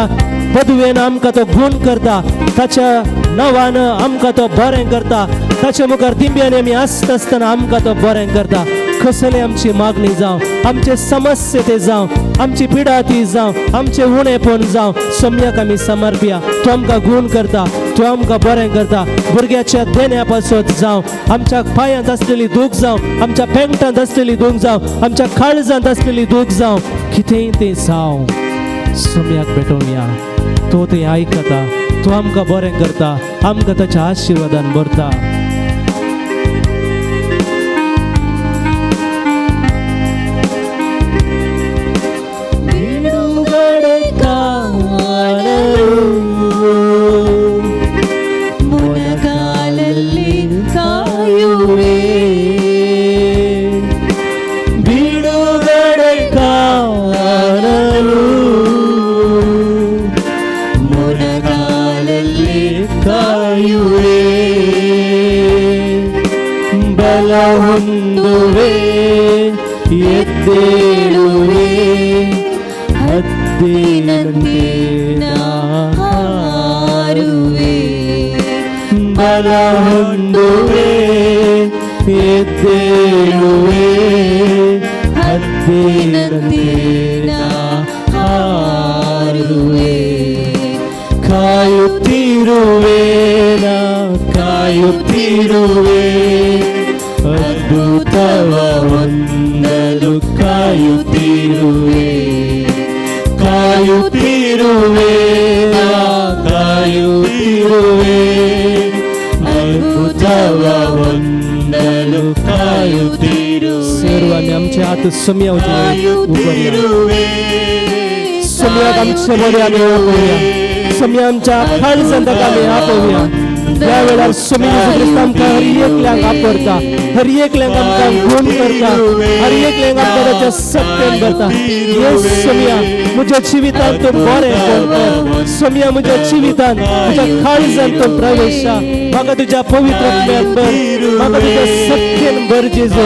पदवेन आमकां तो गूण करता, ताच्या नांवान आमकां तो बरें करता, ताच्या मुखार दिंब्यानी आमी आसता आसतना आमकां तो बरें करता. कसले आमची मागणी जावं, आमचे समस्या ते जावं, आमची पिडा ती जावं, आमचे उणेपण जावं, सोम्याक आमी समर्पिया. तो आमकां गूण करता, तो आमकां बरें करता. भुरग्याच्या देण्या पासत जावं, आमच्या पांयांत आसलेली दूख जावं, आमच्या पेंगटांत आसलेली दूख जावं, आमच्या काळजांत आसलेली दूख जावं, कितेंय तें जावं, सोम्याक भेटोवन या. तो तें आयकता, तो आमकां बरें करता, आमकां ताच्या आशिर्वादान भरता. ಹೊಂದುವೆ ಎದ್ದೇಳುವೆ ಹದ್ದಿನಂತೆ ಹಾರುವೆ ಬಲ ಹೊಂದುವೆ ಎದ್ದೇಳುವೆ ಹದ್ದಿನಂತೆ ಹಾರುವೆ ಕಾಯುತ್ತಿರುವೆ ಕಾಯುತ್ತಿರುವೆ ಅದ್ಭುತವ ಹೊಂದಲು ಕಾಯುತ್ತಿರುವೆ ಕಾಯುತ್ತಿರುವೆ ಕಾಯುತ್ತಿರುವೆ ಅದ್ಭುತವ ಹೊಂದಲು ಕಾಯುತ್ತಿರುವೆ सर्वांनी आमचे हात सोम्यावचे ಕಾಯುತ್ತಿರುವೆ सोम्याक आमचे बरे आमी ओळखुया, सोम्या आमच्या काळजांत आमी आपोवया. त्या वेळार सोमी जेजू ख्रिस्त आमकां हर एकल्यांक आपरता, हर एकल्यांक आमकां गूण करता, हर एकल्यांक आमकां ताच्या सत्तेन भरता. हे सोम्या म्हज्या जिवितांत तूं बरें कर, सोम्या म्हज्या जिवितांत म्हज्या काळजांत तूं प्रवेशा. म्हाका तुज्या पवित्र आत्म्यान भर, म्हाका तुज्या सत्तेन भर जेजू,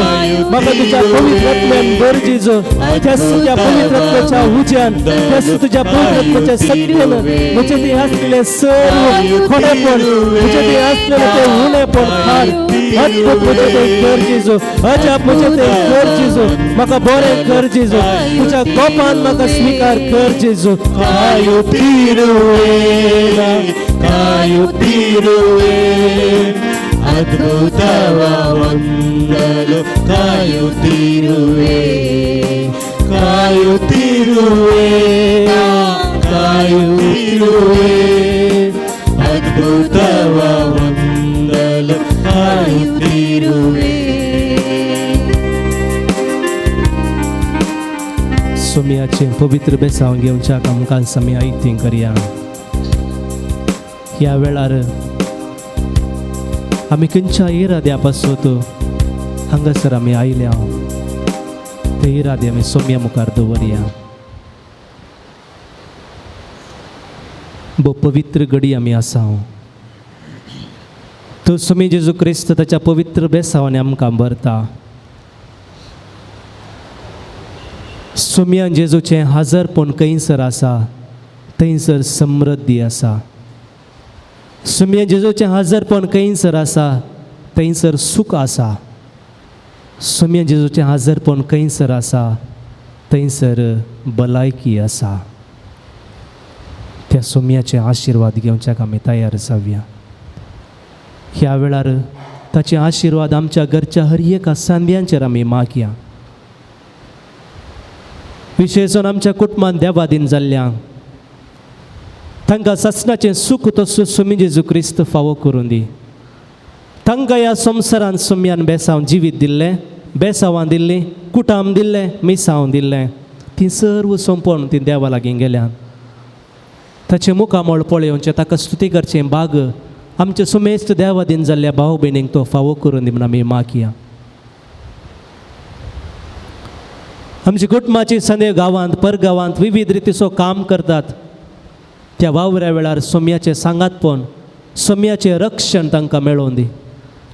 म्हाका तुज्या पवित्र आत्म्यान भर जेजू. त्या तुज्या पवित्र आत्म्याच्या उज्यान, त्या तुज्या पवित्र आत्म्याच्या सत्तेन म्हजे ते आसलेले सर्व खोडेपण, म्हजे ते असलेले ते उणेपण हाड, अद्भुत म्हजे ते कर जेजू, अजाप म्हजे ते कर जेजू. म्हाका बरें कर जेजू, तुज्या कोपान म्हाका स्वीकार कर जेजू. ಕಾಯುತ್ತಿರುವೆ ಕಾಯುತ್ತಿರುವೆ ಅದ್ಭುತವ ಹೊಂದಲು ಕಾಯುತ್ತಿರುವೆ ಕಾಯುತ್ತಿರುವೆ ಕಾಯುತ್ತಿರುವೆ ಅದ್ಭುತವ ಹೊಂದಲು ಕಾಯುತ್ತಿರುವೆ. सोम्याचे पवित्र बेसांव घेवच्या आमकां समी आयतीं करया. ह्या वेळार आमी खंयच्या इराद्या पासत हांगासर आमी आयल्या, ते इरादे आमी सोम्या मुखार दवरया. बो पवित्र घडी आमी आसा, तो सोमी जेजू क्रिस्त ताच्या पवित्र बेसांवांनी आमकां भरता. सोम्या जेजूचें हाजरपण खंयसर आसा थंयसर समृद्धी आसा. सोम्या जेजूचें हाजरपण खंयसर आसा थंयसर सूख आसा. सोम्या जेजूचें हाजरपण खंयसर आसा थंयसर भलायकी आसा. त्या सोम्याचे आशिर्वाद घेवच्याक आमी तयार जावया. ह्या वेळार ताचे आशिर्वाद आमच्या घरच्या हर एका सांद्यांचेर आमी मागया. विशेषून आमच्या कुटुंबान देवादीन जाल्ल्यांक तांकां ससनाचें सूख तसो सोमी जेजू क्रिस्त फावो करून दी. तांकां ह्या संवसारान सोम्यान बेसांव जिवीत दिल्लें, बेसांवां दिल्लीं, कुटाम दिल्लें, मिसांव दिल्लें. ती सर्व संपोवन ती देवा लागीं गेल्यान ताचे मुखामळ पळोवचें ताका स्तुती करचें भाग आमचे सुमेस्त देवा दिन जाल्ल्या भाव भयणींक तो फावो करून दी म्हणून आमी मागया. आमची कुटुंबाची सदैव गांवांत परगांवांत विविध रितीचो काम करतात. त्या वावऱ्या वेळार सोम्याचें सांगातपण सोम्याचें रक्षण तांकां मेळोवन दी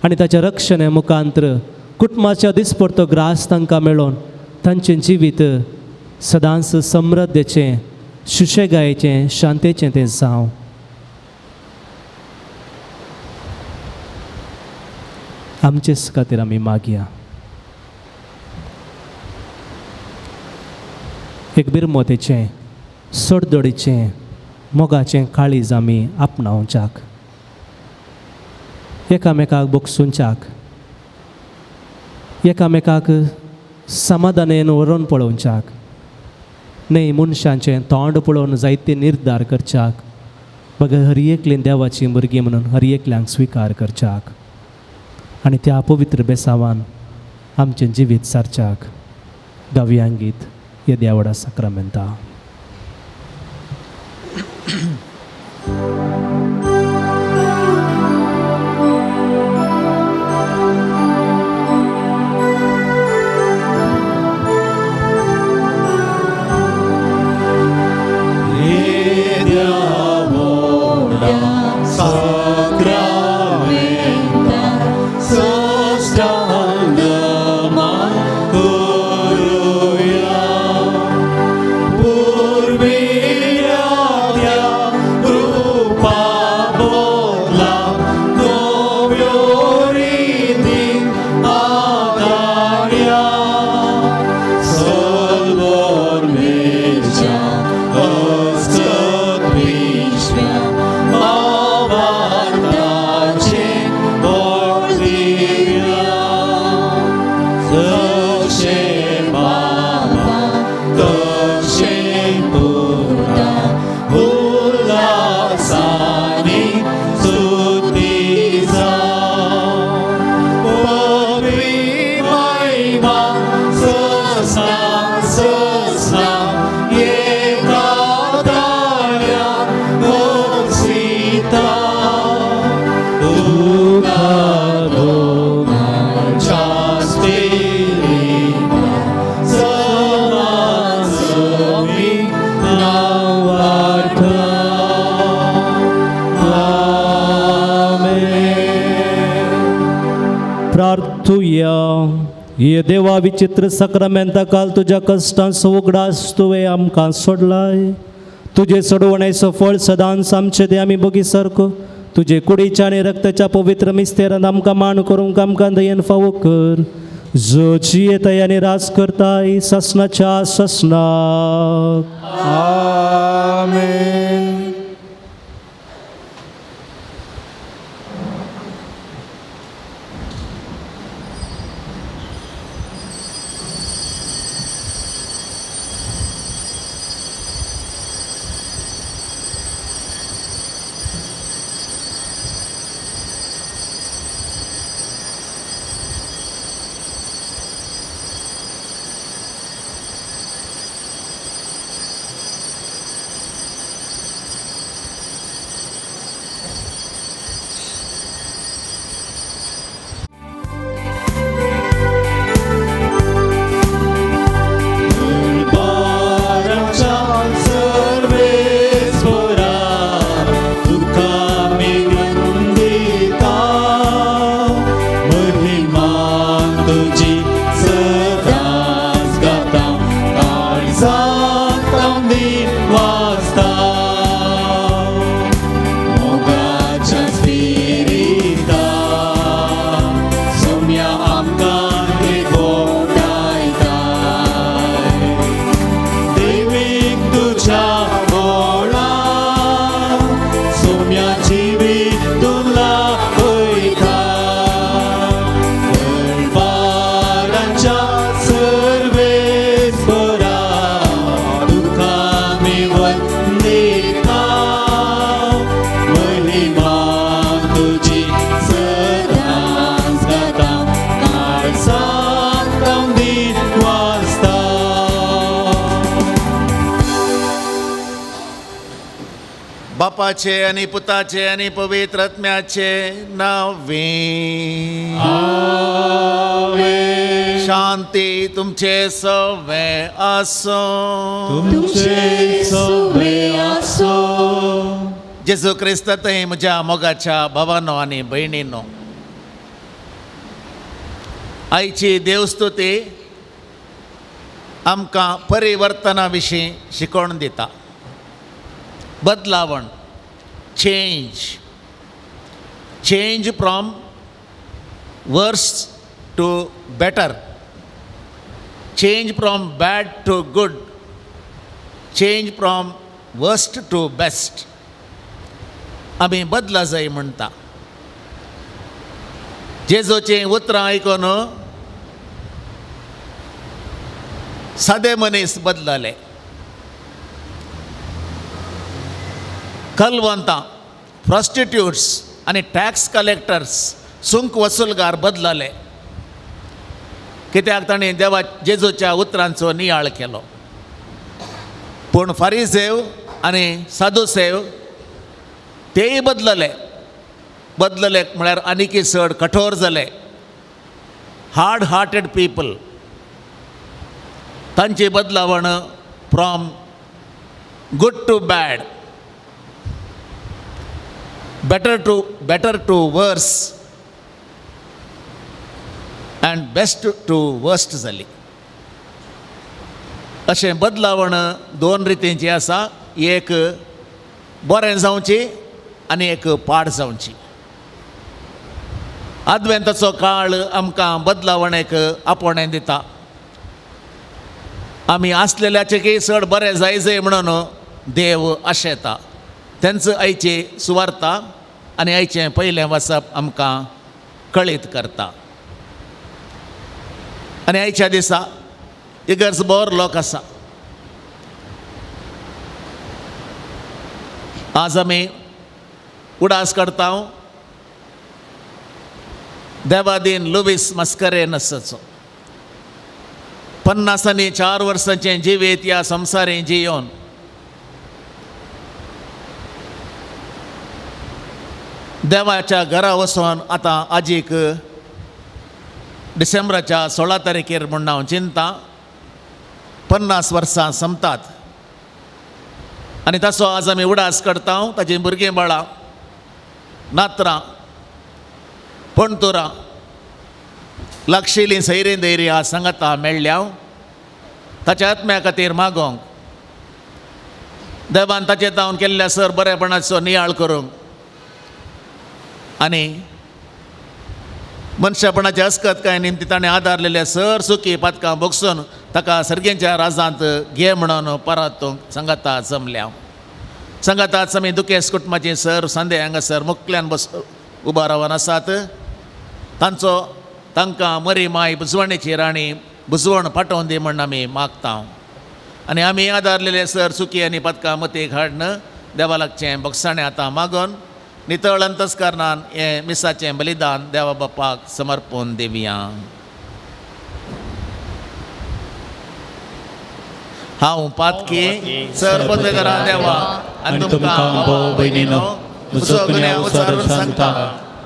आनी ताच्या रक्षणे मुखांतर कुटुंबाच्या दिसपडतो ग्रास तांकां मेळोवन तांचें जिवीत सदांच समृद्धेचें सुशेगायेचें शांतेचें तें जावं. आमचेच खातीर आमी मागया. एक बिरमोतेचें सडधडीचें मोगाचें काळीज आमी आपणावच्याक, एकामेकाक बोगसूंच्याक, एकामेकाक समाधानेन व्हरून पळोवच्याक, न्हय मनशांचें तोंड पळोवन जायते निर्धार करच्याक, बघा हर एकलीं देवाची भुरगीं म्हणून हर एकल्यांक स्विकार करच्याक आनी त्या पवित्र बेसावान आमचें जिवीत सारच्याक. गावयांत गीत हे देवडा साक्रामेंता. प्रार्थुया. ये देवा विचित्र साक्रामेंता काल तुझ्या कश्टांचो उगडास तुवें आमकां सोडलाय. तुजे सोडवणेचो फळ सदांच आमचे दे आमी बगी सारको तुजे कुडीच्या आनी रक्ताच्या पवित्र मिस्तेरान आमकां मान करूंक आमकां दयेन फावो कर. जो जियेताय आनी रास करताय ससनाच्या ससनाक. आमेन. बापाचे आणि पुताचे आणि पवित्र आत्म्याचे नावे. शांती तुमचे सवे असो. तुमचे सवे असो. जेजू क्रिस्त थंय म्हज्या मोगाच्या भावांनो आनी भयणींनो, आयची देवस्तुती आमकां परिवर्तना विशीं शिकवण दिता. बदलावण, change from worse to better, change from bad to good, change from worst to best. आमी बदला जाय म्हणटा. जेजूचीं उतरां आयकून सादे मनीस बदलले. कलवंतां, प्रॉस्टिट्यूट्स आनी टॅक्स कलेक्टर्स, सुंक वसूलगार बदलले. कित्याक तांणी जेजूच्या उतरांचो नियाळ केलो. पूण फारिसेव आनी सादुसेव तेय बदलले म्हळ्यार आनीकय चड कठोर जाले. Hard hearted people. तांची बदलावण from good to bad, better to worse and best to worst जाली. अशें बदलावण दोन रितींची आसा. एक बरें जावची आनी एक पाड जावची. आदवेंताचो काळ आमकां बदलावणेक आपोवणें दिता. आमी आसलेल्याचेकय चड बरें जाय म्हणून देव आशेता. तेंच आयची सुवार्ता आनी आयचें पयलें वचप आमकां कळीत करता. आनी आयच्या दिसा इगर्जभर लोक आसा. आज आमी उडास करता देवादीन लुईस मस्करेनसाचो. 54 वर्सांचें जिवीत ह्या संवसारीं जियोन देवाच्या घरा वचून आतां आजीक डिसेंबराच्या 16 तारखेर म्हूण हांव चिंता 50 वर्सां संपतात. आनी ताचो आज आमी उडास करता. ताची भुरगीं बाळां नात्रां, पणतुरां, लागशिल्लीं सैरीं धैर्यां सांगाता मेळ्ळ्या. ताच्या आत्म्या खातीर मागोंक, देवान ताचे तावन केल्ल्या सर बरेपणाचो नियाळ करूंक आनी मनशापणाचे अस्कत काय निमती ताणें आदारलेल्या सर सुखी पातकां भोगसून ताका सर्गेच्या राजांत घे म्हणून परत संगता जमल्या. संगतात आमी दुखेस कुटुंबाची सर सांदे हांगासर मुखल्यान उबा रावन आसात. तांकां मरी माय बुजवणेची राणी बुजवण पाठोवन दी म्हण आमी मागता. आनी आमी आदारलेले सर सुखी आनी पदकां मतीक हाडन देवा लागचें भोगसाणें आतां मागोन नितळ अंतस्करणान हें मिसाचें बलिदान देवा बापाक समर्पून दिवया. हांव पातकी सर पदवेकारा देवा आनी तुमकां भाव भयणीनो म्हजो गुन्यांव उसारून सांगता.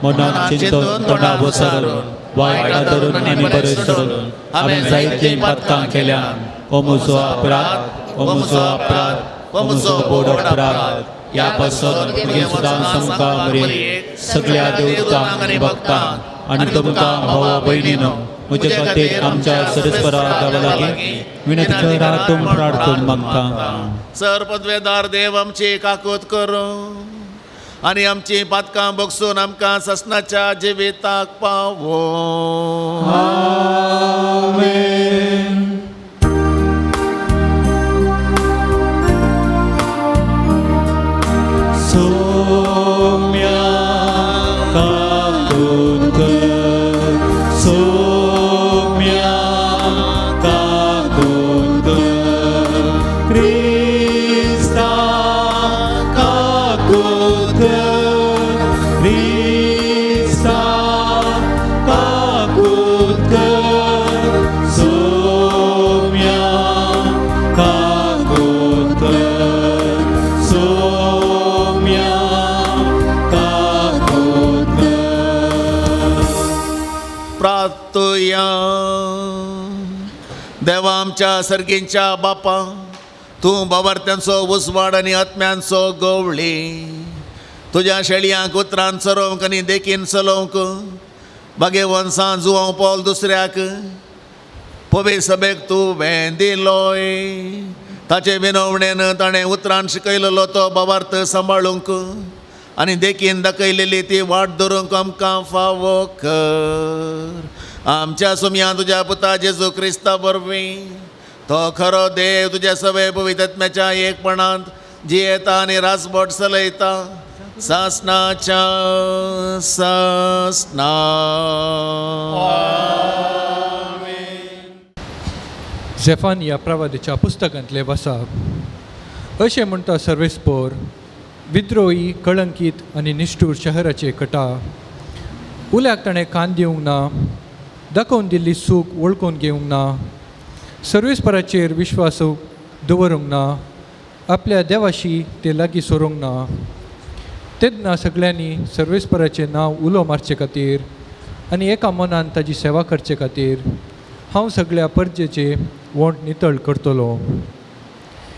मनांत चिंतून तोंडां वसारून वायटा धरून आनी बरें सोडून हांवें जायतीं पातकां केल्यान. हो म्हजो अपराध, हो म्हजो अपराध, हो म्हजो बोड अपराध. ह्या पासून तुमगे सुदां समका मरे सगळ्या देवतांक आनी भक्तांक आनी तुमकां भावा भयणीनो म्हजे खातीर आमच्या सरस्वरा देवा लागीं विनंती करातून प्रार्थून मागता. सर पदवेदार देव आमची काकूत करूं आनी आमची पातकां भोगसून आमकां ससनाच्या जिविताक पावो. देवा आमच्या सर्गींच्या बापा, तूं बाबार्थ्यांचो उसवाड आनी आत्म्यांचो गवळी तुज्या शेळयांक उतरान चरोवंक आनी देखीन चलोवंक बागे वंसां जुवांव पावल दुसऱ्याक पवे सभेक तुवें दिलोय. ताचे विनवणेन ताणें उतरान शिकयलेलो तो बाबार्थ सांबाळूंक आनी देखीन दाखयलेली ती वाट धरूंक आमकां फावो कर. आमच्या सुमया तुज्या पुता जेजू क्रिस्ता वरवीं तो खरो देव तुज्या सवे पवित्र आत्म्याच्या एकपणांत जियेता आनी रासबोट चलयता सासणाच्या सासणा. झेफान या प्रवादीच्या पुस्तकांतले वसाप. अशें म्हणटा सर्वेस्पोर, विद्रोही, कळंकीत आनी निश्ठूर शहराचे कटा. उल्याक ताणें कान दिवंक ना, दाखोवन दिल्ली सूख वळखून घेवंक ना, सर्वेस्पराचेर विश्वास दवरूंक ना, आपल्या देवाशी ते लागीं सोरूंक ना. तेन्ना सगळ्यांनी सर्वेस्पराचें नांव उलो मारचे खातीर आनी एका मनान ताजी सेवा करचे खातीर हांव सगळ्या परजेचे वोंट नितळ करतलो.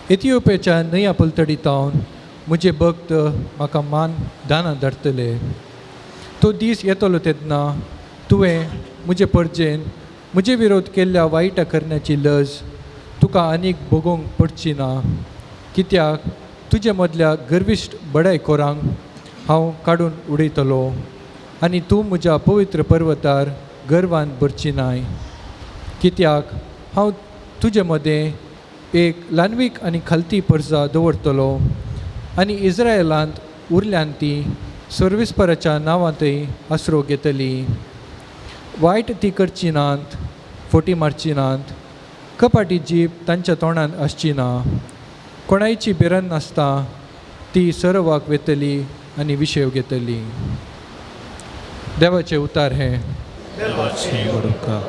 इथिओपियाच्या न्हंया पलतडीतावन म्हजे भक्त म्हाका मान दानां धाडटले. तो दीस येतलो तेन्ना तुवें म्हजे परजेन म्हजे विरोध केल्ल्या वायटा करण्याची लज तुका आनीक भोगूंक पडची ना, कित्याक तुजे मदल्या गर्विश्ट बडायकोरांक हांव काडून उडयतलो आनी तूं म्हज्या पवित्र पर्वतार गर्वान भरची नाय. कित्याक हांव तुजे मदें एक ल्हानवीक आनी खालती परजा दवरतलो आनी इस्रायलांत उरल्यान ती सर्वेस्पराच्या नांवांतय आसरो घेतली. वायट ती करची नात, फोटी मारची नात, कपाटी जीब तांच्या तोंडान आसची ना, कोणायची भिरांत नासता ती सरवाक वेतली आनी विशेव घेतली. देवाचें उतार हें. देवाची वडोवका.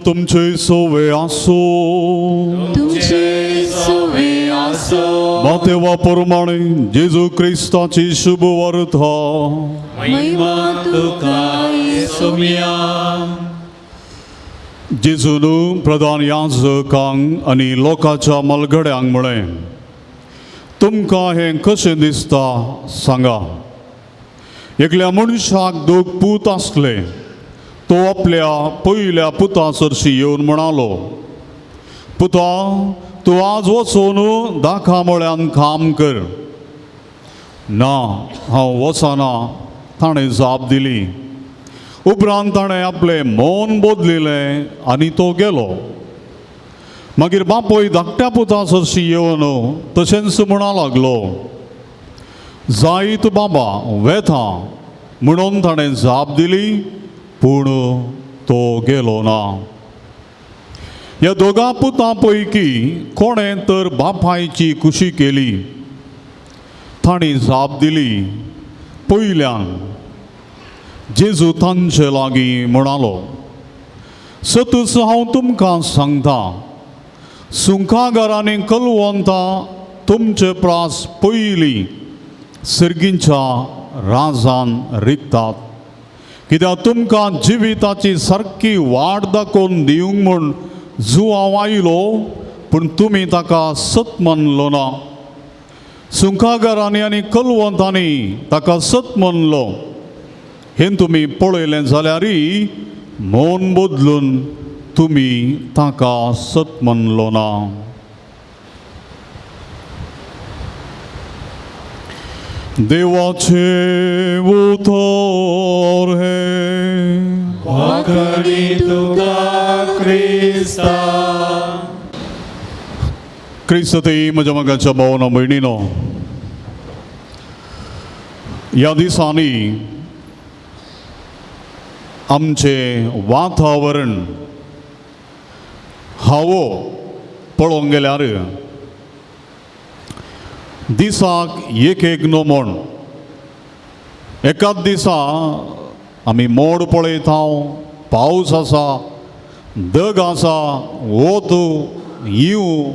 तुमचे सोवे आसो. तुमचे सोवे आसो. मातेवा प्रमाणे जेजू क्रिस्ताची शुभ वार्ता. महिमा तुका येसुमिया. जेजून प्रधान याजकांक आनी लोकांच्या मलगड्यांक म्हळें, तुमकां हें कशें दिसता सांगा. एकल्या मनशाक 2 पूत आसले. तो आपल्या पयल्या पुता सरशी येवन म्हणालो, पुता, तूं आज वचून 10 मळ्यान काम कर. ना, हांव वचना, ताणें जाप दिली. उपरांत ताणें आपलें मन बदलिलें आनी तो गेलो. मागीर बापूय धाकट्या पुता सरशी येवन तशेंच म्हणा लागलो. जायत बाबा वेता म्हणून ताणें जाप दिली, पूण तो गेलो ना. ह्या 2 पुतां पैकी कोणें तर बापायची खुशी केली. ताणीं जाप दिली पयल्यान. जेजू तांचे लागीं म्हणालो, सतूच हांव तुमकां सांगता, सुंकागारांनी कलवंतां तुमचे प्रास पयलीं सर्गींच्या राजान रिकतात. कित्याक तुमकां जिविताची सारकी वाट दाखोवन दिवंक म्हूण जुवांव आयलो, पूण तुमी ताका सत मानलो ना. सुंकागारांनी आनी कलवंतांनी ताका सत मानलो. हें तुमी पळयलें जाल्यारय मन बदलून तुमी ताका सत मानलो ना. देवाचे उतर हे. वाकडी तुका क्रिस्ता. क्रिस्तते म्हज्या मगाच्या भावना भयणीनो, ह्या दिसांनी आमचें वातावरण हवो पळोवंक गेल्यार दिसाक एक नमण. एकाच दिसा आमी मोड पळयता, पावस आसा, दग आसा, वत हिंव,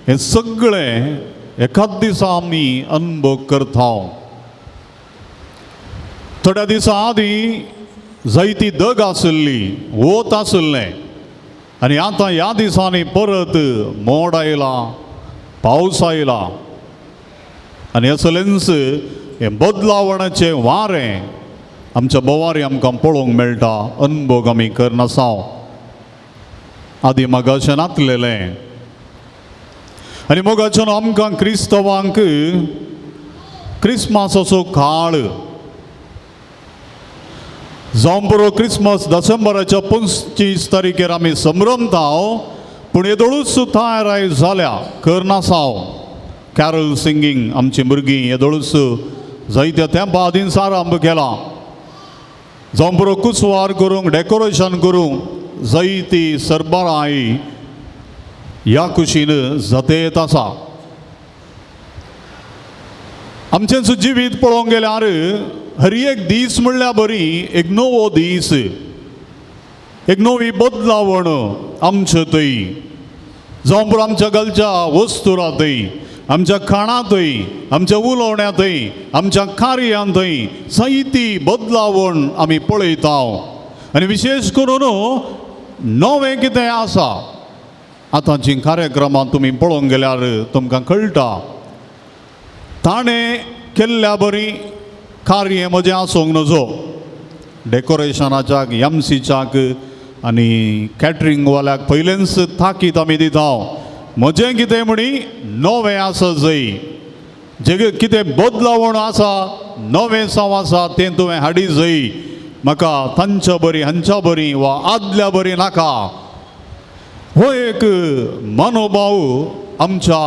हें सगळें एकाच दिसा आमी अनुभव करता. थोड्या दिसा आदीं जायती दग आसली, वत आसलें, आनी आतां ह्या दिसांनी परत मोड आयला, पावस आयला. आनी असलेंच हें बदलावणाचें वारें आमच्या बोवारी आमकां पळोवंक मेळटा, अनुभव आमी करनासाव. आदीं मोगाचें नासलेलें. आनी मोगाच्यान आमकां क्रिस्तवांक क्रिस्मसाचो काळ जावं बरो क्रिस्मस डिसेंबराच्या 25 तारीखेर आमी संभ्रमता, पूण येदोळूच तयाराय जाल्या करनासाव. कॅरल सिंगींग आमची भुरगीं येदोळूच जायत्या तेंपा आदीं आरंभ केला. जावं बरो कुसवार करूंक, डेकोरेशन करूंक जायती सरबराई ह्या कुशीन जतेत आसा. आमचें जिवीत पळोवंक गेल्यार हर एक दीस म्हणल्यार बरी एक नवो दीस, एक नवी बदलावण आमचे थंय. जावं बरो आमच्या घरच्या वस्तुरांतय, आमच्या खाणांतय, आमच्या उलोवण्यांतय, आमच्या कार्यांतय जायती बदलावण आमी पळयता. आनी विशेश करून नवें कितें आसा. आतांची कार्यक्रमां तुमी पळोवंक गेल्यार तुमकां कळटा. ताणें केल्ल्या बरी कार्य म्हजें आसूंक नजो. डेकोरेशनाच्याक, एमसीच्याक आनी कॅटरिंग वाल्याक पयलेंच ताकीद आमी दिता. म्हजें कितें म्हणी नवें आसा जंय, जे कितें बदलावण आसा, नवें साव आसा तें तुवें हाडी जंय. म्हाका तांच्या बरी, हांच्या बरी वा आदल्या बरी नाका. हो एक मनोभाव आमच्या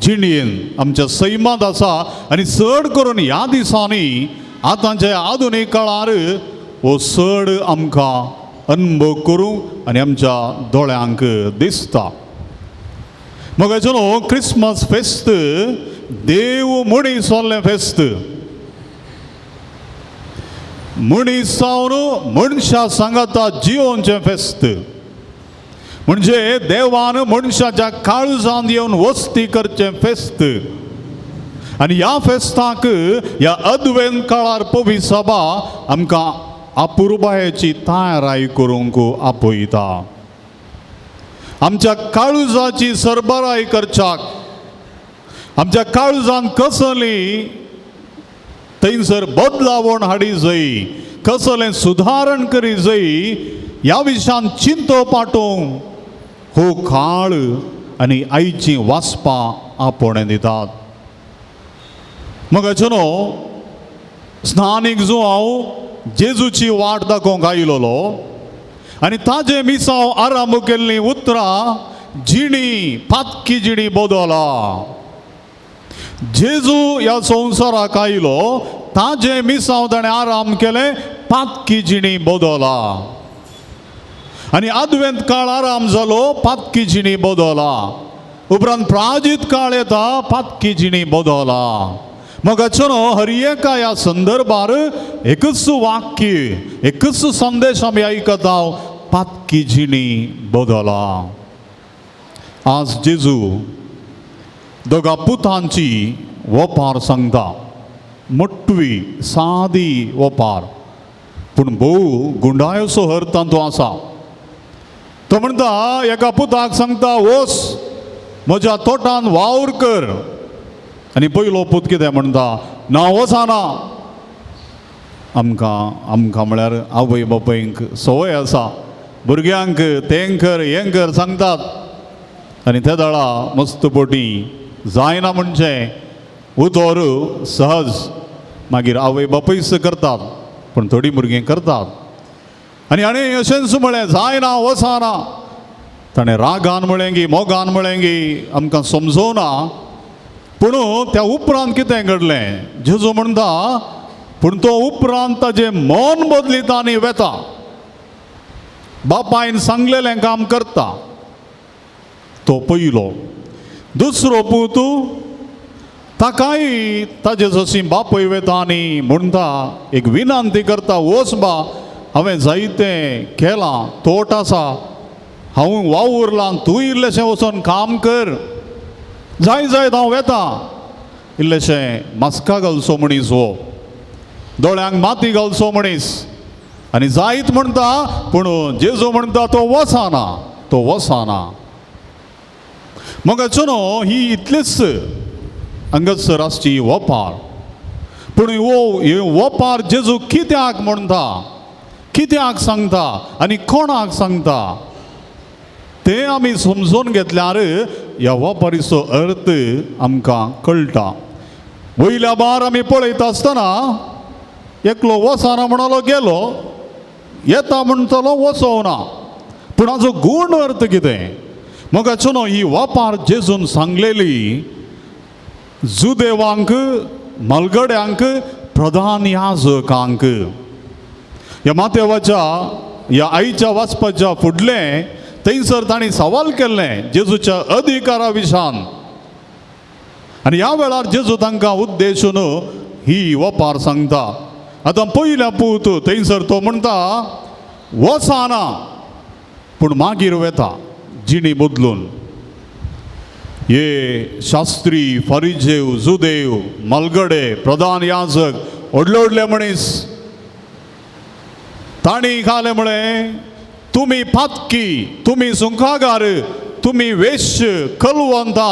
जिणेन, आमच्या सैमांत आसा. आनी चड करून ह्या दिसांनी आतांच्या आधुनीक काळार हो चड आमकां अनुभव करूंक आनी आमच्या दोळ्यांक दिसता. मगाचो क्रिस्मस फेस्त देव मनीस जाल्लें फेस्त. मनीस जावन मनशा सांगाता जिवोवचें फेस्त. म्हणजे देवान मनशाच्या काळजांत येवन वस्ती करचें फेस्त. आनी ह्या फेस्ताक ह्या अद्वेंत काळार पवित्र सभा आमकां अपुरबायेची तयाराई करूंक आपयता. आमच्या काळजाची सरबराई करच्याक, आमच्या काळजांत कसली थंयसर बदलावण हाडी जायी, कसलें सुदारण करी जायी ह्या विशयान चिंतो पाठोवंक हो काळ आनी आयची वाचपां आपणे दितात. मग स्नानीक जो हांव जेजूची वाट दाखोवंक आयिल्लो आनी ताजे मिसांव आरंभ केल्लीं उतरां जिणी पातकी जिणी बोदला. जेजू ह्या संवसाराक आयलो ताजे मिसांव ताणें आराम केलें पातकी जिणी बोदला. आनी अद्वेंत काळ आराम जालो पातकी जिणी बोदला. उपरांत प्राजीत काळ येता पातकी जिणी बोदला. मग हर एका ह्या संदर्भार एकच वाक्य, एकच संदेश आमी आयकता, पातकी जिणी बोदला. आज जेजू दोगा पुतांची वपार सांगता. मोठवी सादी वपार, पूण भोव गुंडायसो अर्थ तातूंत आसा. तो म्हणटा एका पुताक सांगता वच म्हज्या तोटान वावर कर. आनी पयलो पूत कितें म्हणटा, ना वचना. आमकां म्हळ्यार आवय बापायंक संवय आसा, भुरग्यांक तें कर हें कर सांगतात. आनी त्या दाळा मस्तपटी जायना म्हणजे उतर सहज मागीर आवय बापूयच करतात, पूण थोडी भुरगीं करतात. आनी अशेंच म्हळें जायना वचना. ताणें रागान म्हळें गी मोगान म्हळें गी आमकां समजोवना. पूण त्या उपरांत कितें घडलें, जेजू म्हणटा पूण तो उपरांत ताजें मन बदलिता आनी वेता. बापायन सांगलेलें काम करता. तो पयलो. दुसरो पूत ताकाय ताजे जशी बापय वेता आनी म्हणटा, एक विनंती करता, वच बा हांवें जायतें केलां, तोट आसा, हांव वावुरलां, तूं इल्लेशें वचोन काम कर. जाय हांव वेता. इल्लेशें मास्का घालचो मनीस हो, दोळ्यांक माती घालचो मनीस. आनी जायत म्हणटा, पूण जेजू म्हणटा तो वचना, तो वचना. मग ही इतलीच हांगासर आसची वपार. पूण हे वपार जेजू कित्याक म्हणटा, कित्याक सांगता आनी कोणाक सांगता तें आमी समजून घेतल्यार ह्या वपारीचो अर्थ आमकां कळटा. वयल्या बार आमी पळयता आसतना एकलो वचना म्हणलो गेलो, येता म्हणटलो वचोना. पूण हाचो गूण अर्थ कितें? मग ही वपार जेजून सांगलेली जुदेवांक, मलगड्यांक, प्रधान याजकांक. ह्या माथेवाच्या ह्या आईच्या वाचपाच्या फुडलें थंयसर तांणी सवाल केल्लें जेजूच्या अधिकारा विशान. आनी ह्या वेळार जेजू तांकां उद्देशून ही वपार सांगता. आतां पयल्या पूत थंयसर तो म्हणटा वचना, पूण मागीर वेता जिणी बदलून. हे शास्त्री, फरिजेव, जुदेव, मलगडे, प्रधान याजक, व्हडले मनीस तांणी खाले म्हळें तुमी पातकी, तुमी सुंखागार, तुमी वेश्य, कलवंता,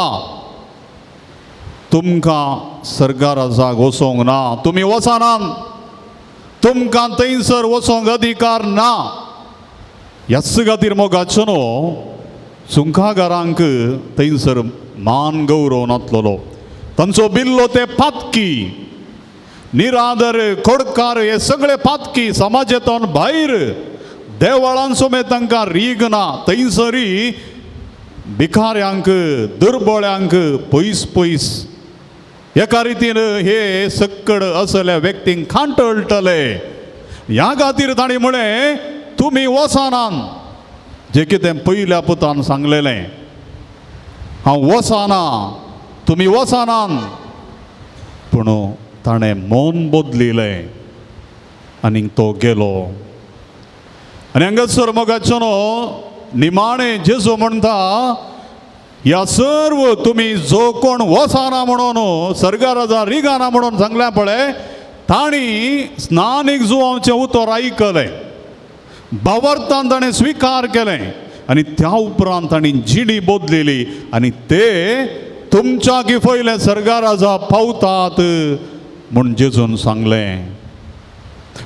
तुमकां सर्गा राजाक वचोंक ना, तुमी वचनात, तुमकां थंयसर वचोंक अधिकार ना. ह्याच खातीर मोगाचो सुंखागारांक थंयसर मान गौरव नासलोलो. तांचो बिल्लो ते पातकी, निरादर, खोडकार हे सगळे पातकी. समाजांतून भायर देवळांत सोमेत तांकां रीग ना. थंयसरी भिकाऱ्यांक, दुर्बळ्यांक पयस पयस. एका रितीन हे सक्कड असल्या व्यक्तींक खांटळटले. ह्या खातीर तांणी म्हळें तुमी वचनात. जे कितें पयल्या पुतान सांगलेलें, हांव वचना, तुमी वचनात. पूण ताणें मन बदलिलें आनी तो गेलो. आनी हांगासर मोगाचो निमाणे जेजू म्हणटा ह्या सर्व तुम्ही जो कोण वसाना म्हणून सर्गाराजा रिगाना म्हणून सांगल्या पळय ताणी स्नानीक जुवांचें उतर आयकलें बावर्तान ताणें स्विकार केलें आनी त्या उपरांत ताणी जिणी बदलेली आनी ते तुमच्या गिफयले सर्गाराजा पावतात म्हूण जेजून सांगलें.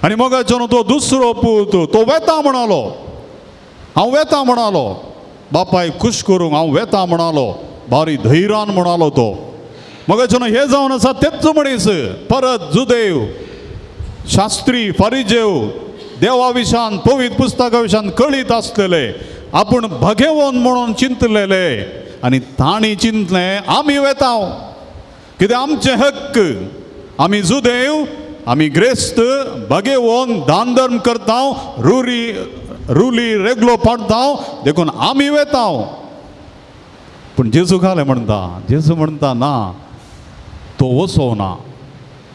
आनी मगाच्यान तो दुसरो पूत तो वेता म्हणालो, हांव वेता म्हणालो, बापाय खुश करूंक हांव वेता म्हणालो, बारी धैर्यान म्हणालो तो. मगाच्यान हे जावन आसा तेच मनीस परत जुदेव शास्त्री फारिजेव देवा विशान पवित्र पुस्तका विशान कळीत आसलेले आपूण भगेवन म्हणून चिंतलेले आनी तांणी चिंतलें आमी वेताव कितें आमचे हक्क, आमी जुदेव आमी ग्रेस्त भगेवन दान धर्म करताव रुली रेगलो पाडताव देखून आमी वेताव. पूण जेजू घाले म्हणटा, जेजू म्हणटा ना तो वसोना.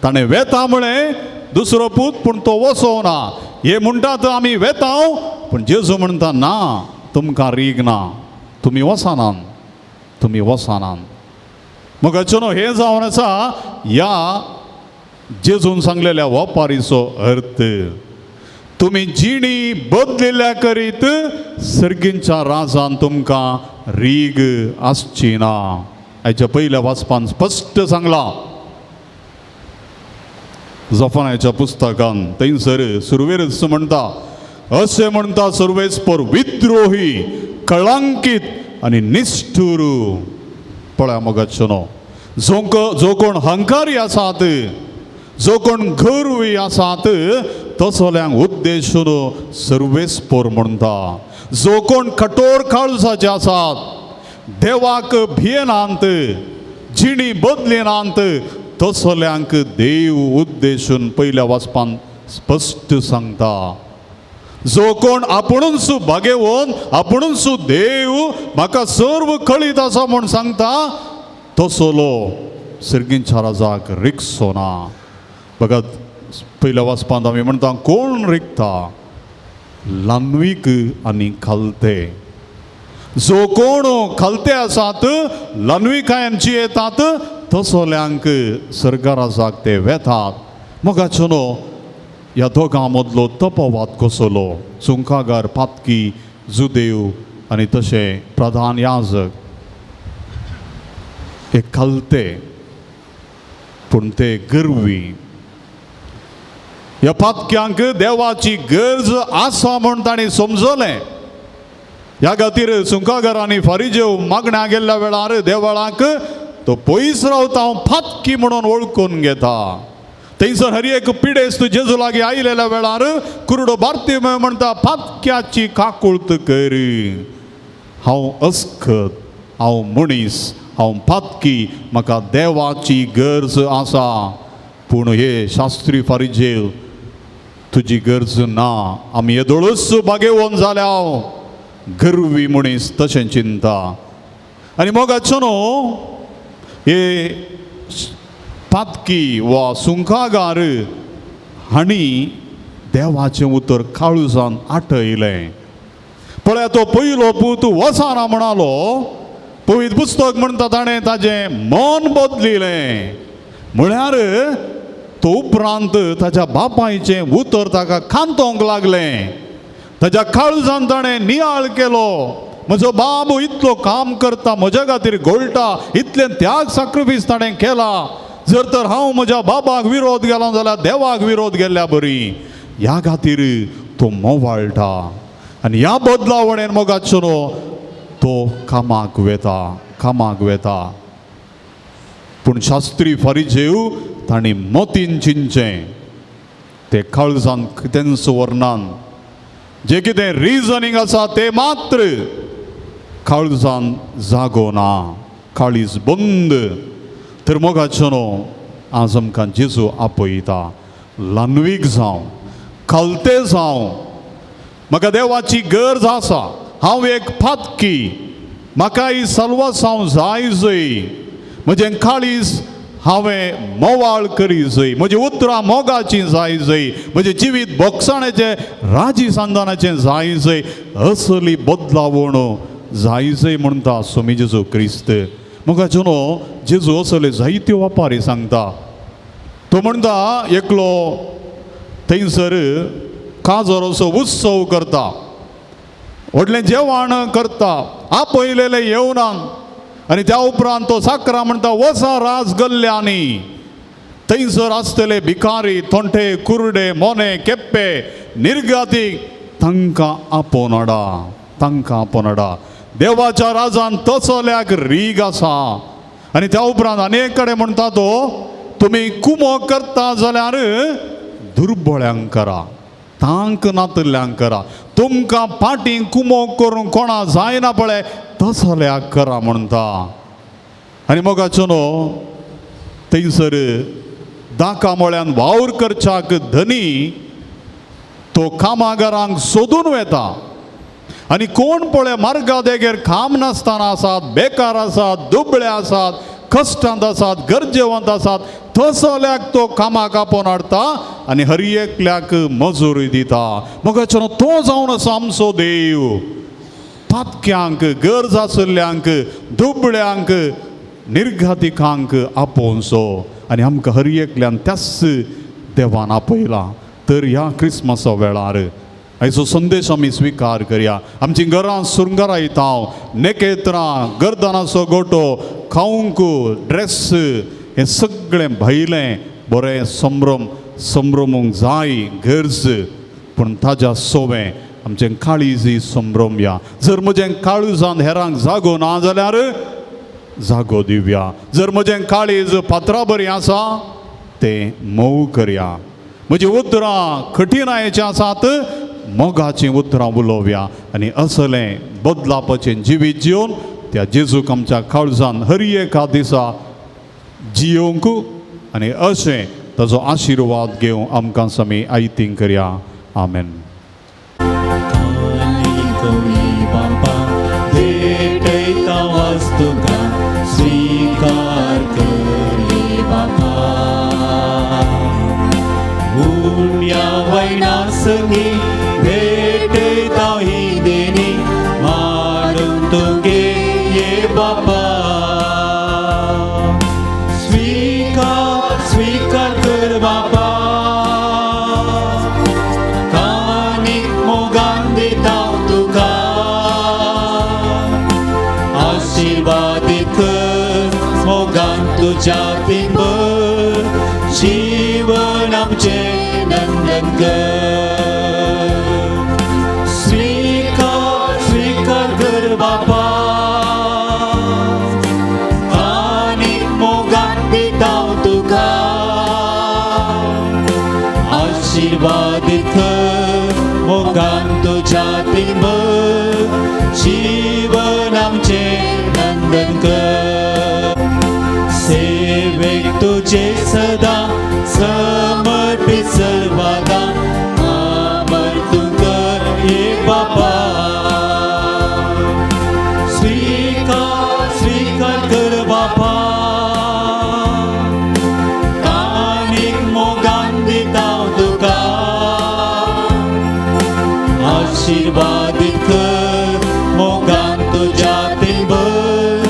ताणें वेता म्हळें दुसरो पूत पूण तो वसोना. हे म्हणटात आमी वेताव पूण जेजू म्हणटा ना तुमकां रीग ना, तुमी वसानान, तुमी वसानान. मगाच्यान हे जावन आसा ह्या जेजून सांगलेल्या वपारीचो अर्थ. तुमी जिणी बदलिल्ल्या करीत सर्गींच्या राजान तुमकां रीग आसची ना. हाच्या पयल्या वाचपान स्पश्ट सांगलां जफनाच्या पुस्तकान. थंयसर सुरवेरच म्हणटा अशें म्हणटा सर्वेस्पर विद्रोही कळंकीत आनी निष्ठूर. पळया मगाच्यान जो कोण हंकारी आसात, जो कोण गरवी आसात तसल्यांक उद्देशून सर्वेस्पर म्हणटा. जो कोण कठोर काळजाचे आसात, देवाक भियेनांत, जिणी बदलिनांत तसल्यांक देव उद्देशून पयल्या वाचपान स्पश्ट सांगता. जो कोण आपुणूच भागेवन आपुणूच देव म्हाका सर्व कळीत आसा म्हूण सांगता तसलो सर्गींच्या राजाक रिगचो ना. बघा पयल्या वाचपांत आमी म्हणटा कोण रिगता, लान्वीक आनी खालते. जो कोण खालते आसात लान्विकायांची येतात तसल्यांक सर्गाराजाक ते वेतात. मगाच्यान ह्या दोगां मदलो तपवाद कसलो. सुंकागार पातकी जुदेव आनी तशें प्रधान याजक हे खालते पूण ते गर्वी. ह्या पातक्यांक देवाची गरज आसा म्हूण तांणी समजलें. ह्या खातीर सुंकागारांनी फारिजेव मागण्या गेल्ल्या वेळार देवळाक तो पयस रावता हांव फातकी म्हणून वळखून घेता. थंयसर हर एक पिडेस्त जेजू लागीं आयलेल्या वेळार कुरडो बार्तिमेव म्हणटा फातक्याची काकुळत कर. हांव अस्खद, हांव मनीस, हांव फातकी, म्हाका देवाची गरज आसा. पूण हे शास्त्री फारिजेव तुजी गरज ना, आमी येदोळूच भागेवन जाल्या हांव गर्वी मनीस तशें चिंता. आनी मोगाच्यान हे पातकी वा सुंकागार हांणी देवाचें उतर काळुजान आटयलें. पळय तो पयलो पूत वसाना म्हणालो. पवित्र पुस्तक म्हणटा ताणें ताजें मन बदलिलें. म्हळ्यार तो उपरांत ताच्या बापायचें उतर ताका खांतोंक लागलें. ताच्या काळजान ताणें नियाळ केलो. म्हजो बाब इतलो काम करता, म्हज्या खातीर घोळटा, इतलें त्याग सॅक्रिफायस ताणें केला. जर तर हांव म्हज्या बाबाक विरोध केलो जाल्यार देवाक विरोध केल्ल्या बरी. ह्या खातीर तो मोवाळटा आनी ह्या बदलावणेन मोगाचो तो कामाक वेता. पूण शास्त्री फारिजेव तांणी मोतीन चिंचें. ते काळजान कितेंच वर्णान जे कितें रिजनींग आसा ते मात्र काळजान जागो ना, काळीज बंद. तर मोगाचो आज आमकां जेजू आपयता लान्वीक जावं, खालते जावं. म्हाका देवाची गरज आसा, हांव एक फातकी, म्हाका ही सल्वासांव जाय. म्हजें काळीज हांवें मोवाळ करी जय, म्हजी उतरां मोगाचीं जाय जय, म्हजें जिवीत भोगसाणेचें राजी सांदनाचें जाय जय, असली बदलावण जाय जय म्हणटा स्वामी जेजू क्रिस्त. मोगाचो न्हू जेजू असले जायत्यो वापारी सांगता. तो म्हणटा एकलो थंयसर काजर असो उत्सव करता, व्हडलें जेवण करता, आपयलेले येवनांक आनी त्या उपरांत तो साकरा म्हणटा वसा रास गल्ल्यांनी. थंयसर आसतले भिकारी, थोंटे, कुर्डे, मोने, केप्पे, निर्गातीक तांकां आपोवन हाडा, तांकां आपोवन हाडा. देवाच्या राजान तसल्याक रीग आसा. आनी त्या उपरांत आनी कडेन म्हणटा तो तुमी कुमो करता जाल्यार दुर्बळ्यांक करा, तांक नातल्यांक करा, तुमकां पाटीं कुमो करूंक कोणा जायना पळय तसल्याक करा म्हणटा. आनी मोगाचो न्हू थंयसर दाका म्हळ्यान वावर करच्याक धनी तो कामागारांक सोदून वेता. आनी कोण पळय मार्गा देगेर काम नासतना आसात, बेकार आसात, दुबळे आसात, कश्टांत आसात, गरजेवंत आसात, तसल्याक तो कामाक आपोवन हाडटा आनी हर एकल्याक मजुरी दिता. मोगाचो तो जावन आसा आमचो देव. पातक्यांक, गरज आशिल्ल्यांक, दुबळ्यांक, निर्घातिकांक आपोवचो आनी आमकां हर एकल्यान त्याच देवान आपयला. तर ह्या क्रिस्मसा वेळार हाचो संदेश आमी स्विकार करया. आमची घरां सुरंगारायतांव, नेकेत्रां, गर्दनाचो गोटो, खावंक, ड्रेस हें सगळें भायलें बरें संभ्रमूंक जाय गरज, पूण ताज्या सोवें आमचें काळीजी संभ्रमया. जर म्हजें काळुजान हेरांक जागो ना जाल्यार जागो दिवया. जर म्हजें काळीज पात्रां बरीं आसा तें मोव करया. म्हजीं उतरां कठिनायेचीं आसात, मोगाचीं उतरां उलोवया आनी असलें बदलापाचें जिवीत जिवन त्या जेजूक आमच्या काळजान हर एका दिसा जियोंक आनी अशें ताजो आशिर्वाद घेवंक आमकां समी आयतींग करया. आमेन. बापा भेटयता वस्तुका स्वीकार कर बापा. पुण्या वैना संगी भेटयता ही देणी मारून तुगे ये बापा. स्वीकार कर बापा. कानीक मोगान दिता तुका आशीर्वादीत कर मोगान तुज्या पिंबर जीवन आमचें नंदन कर. स्वीकार कर बापा. कानीक मोगान दिता तुका आशीर्वादीत कर मोगान तुज्या पिंबर जीवन आमचें नंदन कर. सेवेक तुजे सदा समर्पित सर्वदा अमर तू कर ये बापा. स्वीकार कर बापा. कानीक मोगान दिता तुका आशीर्वादीत कर मोगान तुज्या पिंबर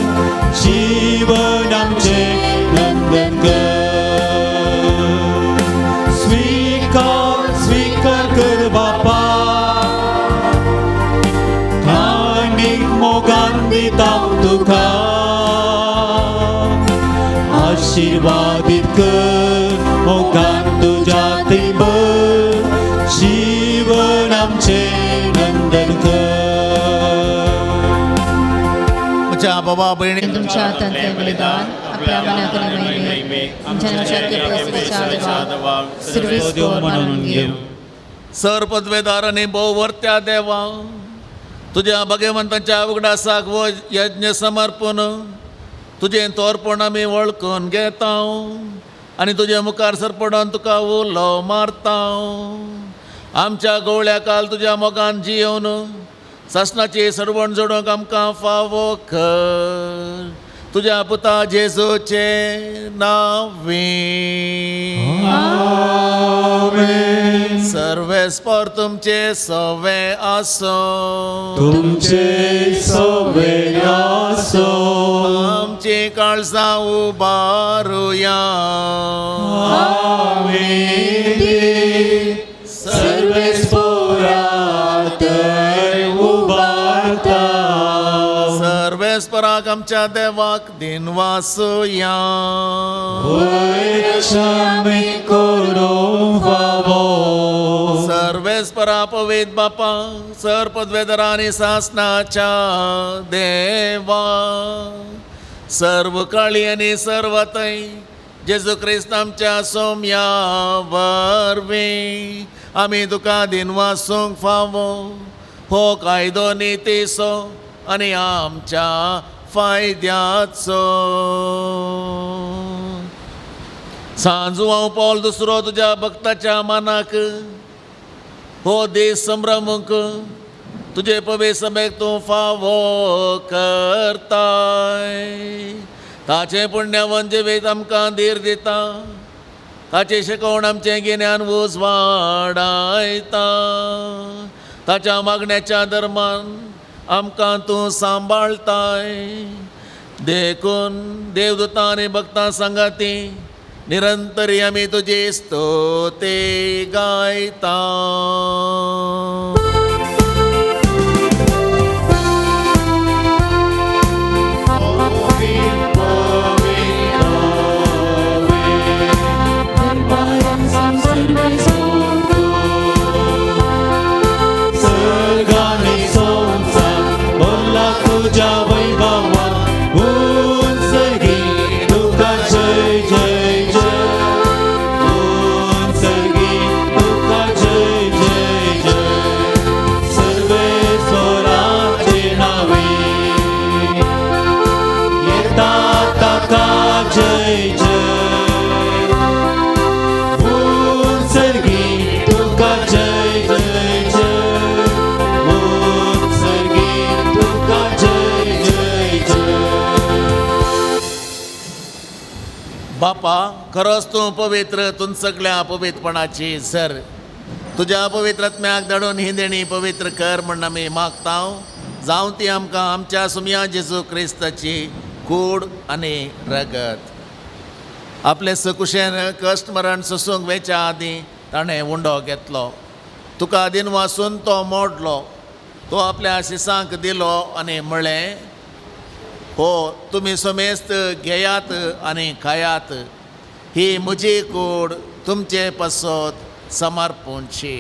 जीवन आमचें नंदन कर. स्वीकार कर बापा. कानीक मोगान दिता तुका आशीर्वादीत कर मोगान तुज्या पिंबर जीवन आमचें नंदन कर. म्हज्या बाबा भयणी तुमच्या तंत्र बलिदान आपल्या मनाकडे महिमे जन्मशक्य प्रसिद्धीचा देवा सर्वेस्वर म्हणून घेऊ. सरपदवेदार आनी भोववर्त्या देवा तुज्या भगवंताच्या उगडासाक वो यज्ञ समर्पण तुजें तोरपण आमी वळखून घेता आनी तुजे मुखार सरपडोन तुका उलो मारता. आमच्या गवळ्या काल तुज्या मोगान जियोवन सासणाची सरवण जोडूंक आमकां फावो कर. तुझ्या पुता जेजूचे नावे सर्वेस्पर तुमचे सवे आसो तुमचे सवे आसो आमची काळजां उबारुया सर्वेस्परात उबारता सर्वेस्पराक आमच्या देवाक दिनवासुया वैक्षामी करूं फावो सर्वेस्परा पवित्र बापा सर पदवेदरा आनी सासणाच्या देवा सर्व काळी आनी सर्वतय जेजू क्रिस्त आमच्या सोम्या वरवीं आमी तुका दिनवासूंक फावो हो कायदो नितीचो आनी आमच्या फायद्याचो सांजू हांव पॉल दुसरो तुज्या भक्ताच्या मनाक हो देश संभ्रमूंक तुजे पवे सभेक तूं फावो करताय ताचे पुण्यवन जिवीत आमकां धीर दिता ताचे शिकवण आमचें गिन्यान वूज वाडायता ताच्या मागण्याच्या दरम्यान आमकां तूं सांबाळताय देखून देवदूतां आनी भक्तां सांगाती निरंतरी आमी तुजी स्तोते गायता सर्गानी संसार बोला तुझ्या वैभवात उंचगी तुका जय जय जय उंचगी तुका जय जय जय सर्वेश्वराचे नावे येता ताका जय जय उंचगी तुका जय जय जय उंचगी तुका जय जय जय बापा खरोच तूं पवित्र तूं सगळ्या पवित्रपणाची सर तुज्या पवित्रात्म्याक धाडून ही देणी पवित्र कर म्हण आमी मागता जावं ती आमकां आमच्या सुमया जेजू क्रिस्ताची कूड आनी रगत आपले सकुशेन कश्ट मरण सोसूंक वेच्या आदीं ताणें उंडो घेतलो तुका दिनवासून तो मोडलो तो आपल्या शिसांक दिलो आनी म्हळें हो तुमी समेस्त घेयात आनी खायात ही म्हजी कूड तुमचे पासत समर्पूंची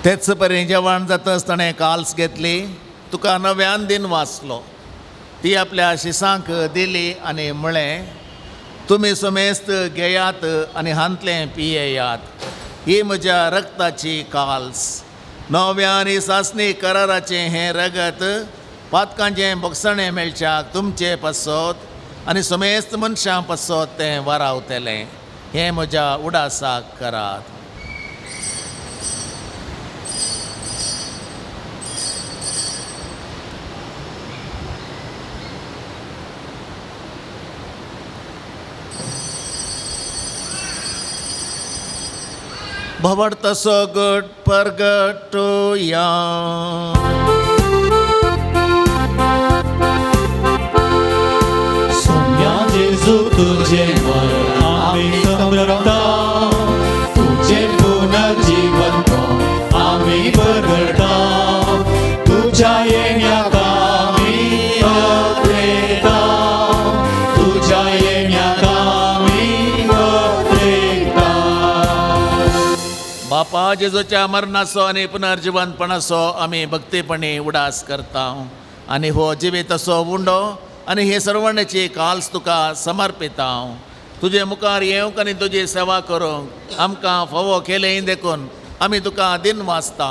तेच परी जेवण जातच ताणें काल्स घेतली तुका नव्यान दिन वाचलो ती आपल्या शिसांक दिली आनी म्हळें तुमी समेस्त घेयात आनी हांतलें पियेयात ही म्हज्या रक्ताची काल्स नव्या आनी सासणी कराराचें हें रगत पातकांचें भोगसणें मेळच्याक तुमचे पासत आनी समेस्त मनशां पासत तें वारावतलें हें म्हज्या उडासाक करात भवड तसो गट परगटुया सोम्या जेजू तुझे मरण आम्ही समरता तुझे पुनर्जीवन आम्ही बरगटा तुझ्या येण्याक आम्ही अत्रेता तुझ्या येण्याक आम्ही अत्रेता बापा जेजूच्या मरणाचो आनी पुनर्जीवनपणाचो आमी भक्तीपणी उडास करता आनी हो जिवीत असो उंडो आनी हे सर्वणाची काल्स तुका समर्पिता तुजे मुखार येवंक आनी तुजी सेवा करूंक आमकां फोवो केलें देखून आमी तुका दिन वाचता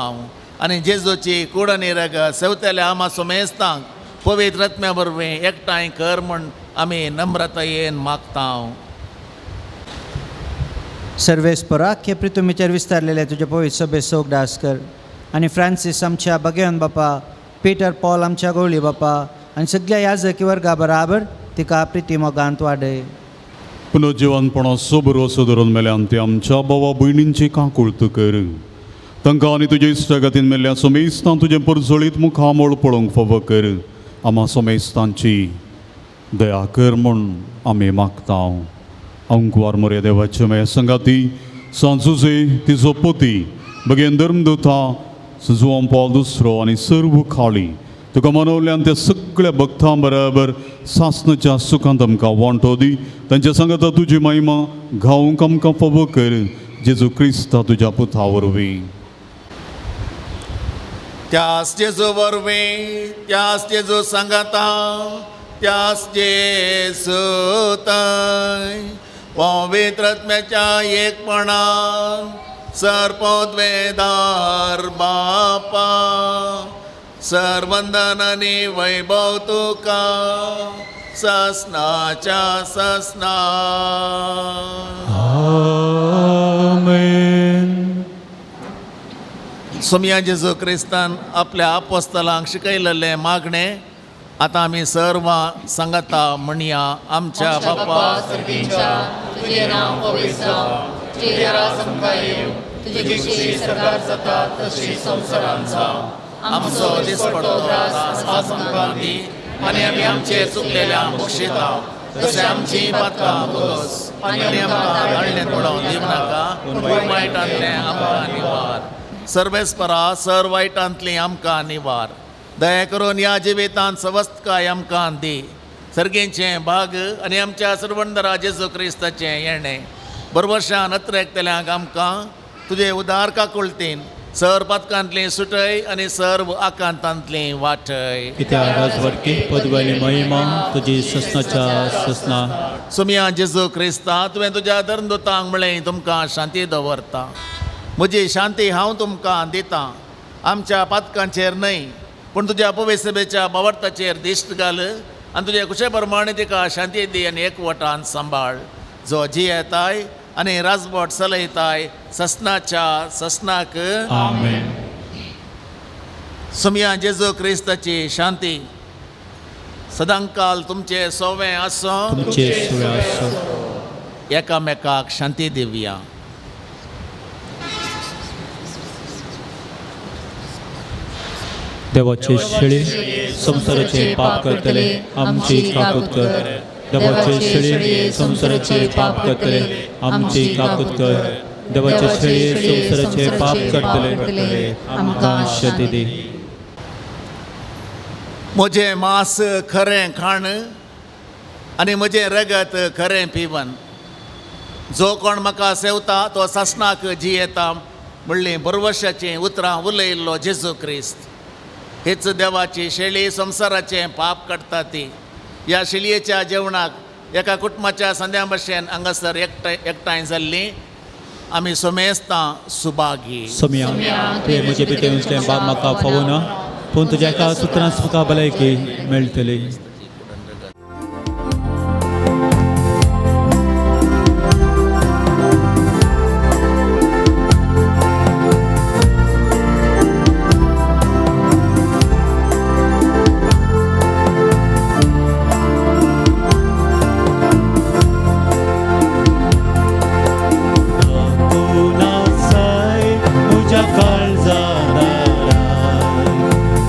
आनी जेजूची कूड आनी रगत सेवतल्या आमा सोमेस्तांक पवित्र आत्म्या वरवीं एकठांय कर म्हण आमी नम्रतायेन मागता. सर्वेस्पराख्य पृथ्वीचेर विस्तारलेले तुझे पवित्र सभे सोग दास कर आणि फ्रांसीस आमच्या भगवान बापा, पीटर पॉल आमच्या गवळी बापा आणि सगळ्या याजकी वर्गा बराबर तिका प्रिती मोगांत वाडय. पुनर्जीवनपणा सोबरो सुदरून मेल्यान ते आमच्या भावा भयणींची काकुळत कर. तांकां आनी तुजे इश्टगतीन मेल्ल्या सोमेस्तां तुजें परजळीत मुखामोळ पळोवंक फावो कर. आम्हा सोमेस्तांची दया कर म्हूण आमी मागता. अंकुवार मोरया देवाचे मे संगाती सांजुजे तिजो पोती भगेन धर्मदूता जुआन पॉल दुसरो आनी सर्व खाळी तुका मनवल्यान त्या सगळ्या भक्तां बरोबर सासणाच्या सुखांत आमकां वांटो दी. तांच्या सांगाता तुजी महिमा गावूंक आमकां फावो कर. जेजू क्रिस्ता तुज्या पुता वरवीं. त्यास जेजू वरवीं, त्यास जेजू सांगाता, त्यास जेजू थंय पवित्र आत्म्याच्या एकपणान सर्पोद्वेदार बापा सर्वंदन आनी वैभव तुका ससनाच्या ससना. आमेन. सोम्या जेजू क्रिस्तान आपल्या आपोस्तलांक शिकयलेले मागणे आतां आमी सर्व सांगता म्हणया. आमच्या बापा सर्वेच्या तुझे नाव पवित्र जावं, तुझे राज आमकां येवं, तुझे खुशी सरकार जाता तशी संवसारांत जावं. आमचो दिसपडटो त्रास आज आमकां दी आनी आमी आमचे चुकलेल्यांक बक्षिता तशें आमची पातकां भोगोस आनी आमकां धाडणेंत पडोवन दिवं नाका पूण वायटांतलें आमकां निवार. सर्वेस्परा सर वायटांतलीं आमकां निवार. दया करून ह्या जिवितांत सवस्थकाय आमकां दी. सर्गेचें भाग आनी आमच्या सर्वंदरा जेजू क्रिस्ताचें येणें बरवर्षां नत्र एकतेल्यांक आमकां तुजे उदार काकुळतीन सर पथकांतली सुटय आनी सर्व आकांतांतली वाटय. कित्या राजवडकी पदवाली महिमा तुजी ससनाच्या ससना. सुम्या जेजू क्रिस्ता तुवें तुज्या धर्मदुतांक म्हळें तुमकां शांती दवरता. म्हजी शांती हांव तुमकां दितां. आमच्या पातकांचेर न्हय पूण तुज्या पवित्र सभेच्या बावर्ताचेर दिश्ट घाल आनी तुजे कुशे प्रमाणे तिका शांती दी आनी एकवटान सांबाळ. जो जियेताय आनी राजवट चलयताय ससनाच्या ससनाक. आमेन. सुम्या जेजू क्रिस्ताची शांती सदांकाल तुमचे सोवें आसो. तुमचे सुळे आसो. एकामेकाक शांती दिवया. देवाचे शेळी संसाराचे पाप करतले आमची काकूत कर. देवाचे शेळी संसाराचे पाप करतले आमची काकूत कर. देवाचे शेळी संसाराचे पाप करतले आमकां शक्ती दी. म्हजें मांस खरें खाण आनी म्हजें रगत खरें पिवन. जो कोण म्हाका सेवता तो सासनाक जियेता म्हणली बरवर्षाचीं उतरां उलयल्लो जेजू क्रिस्त. हेच देवाची शेळी संसाराचें पाप काडटा ती. ह्या शेळयेच्या जेवणाक एका कुटुंबाच्या संद्या भशेन हांगासर एकठांय जाल्लीं आमी सोमेस्तां सुभागी. सोम्या तुवें म्हजे पितें बाब म्हाका फावो ना पूण तुज्या एका सुत्रांत तुका भलायकी मेळटली.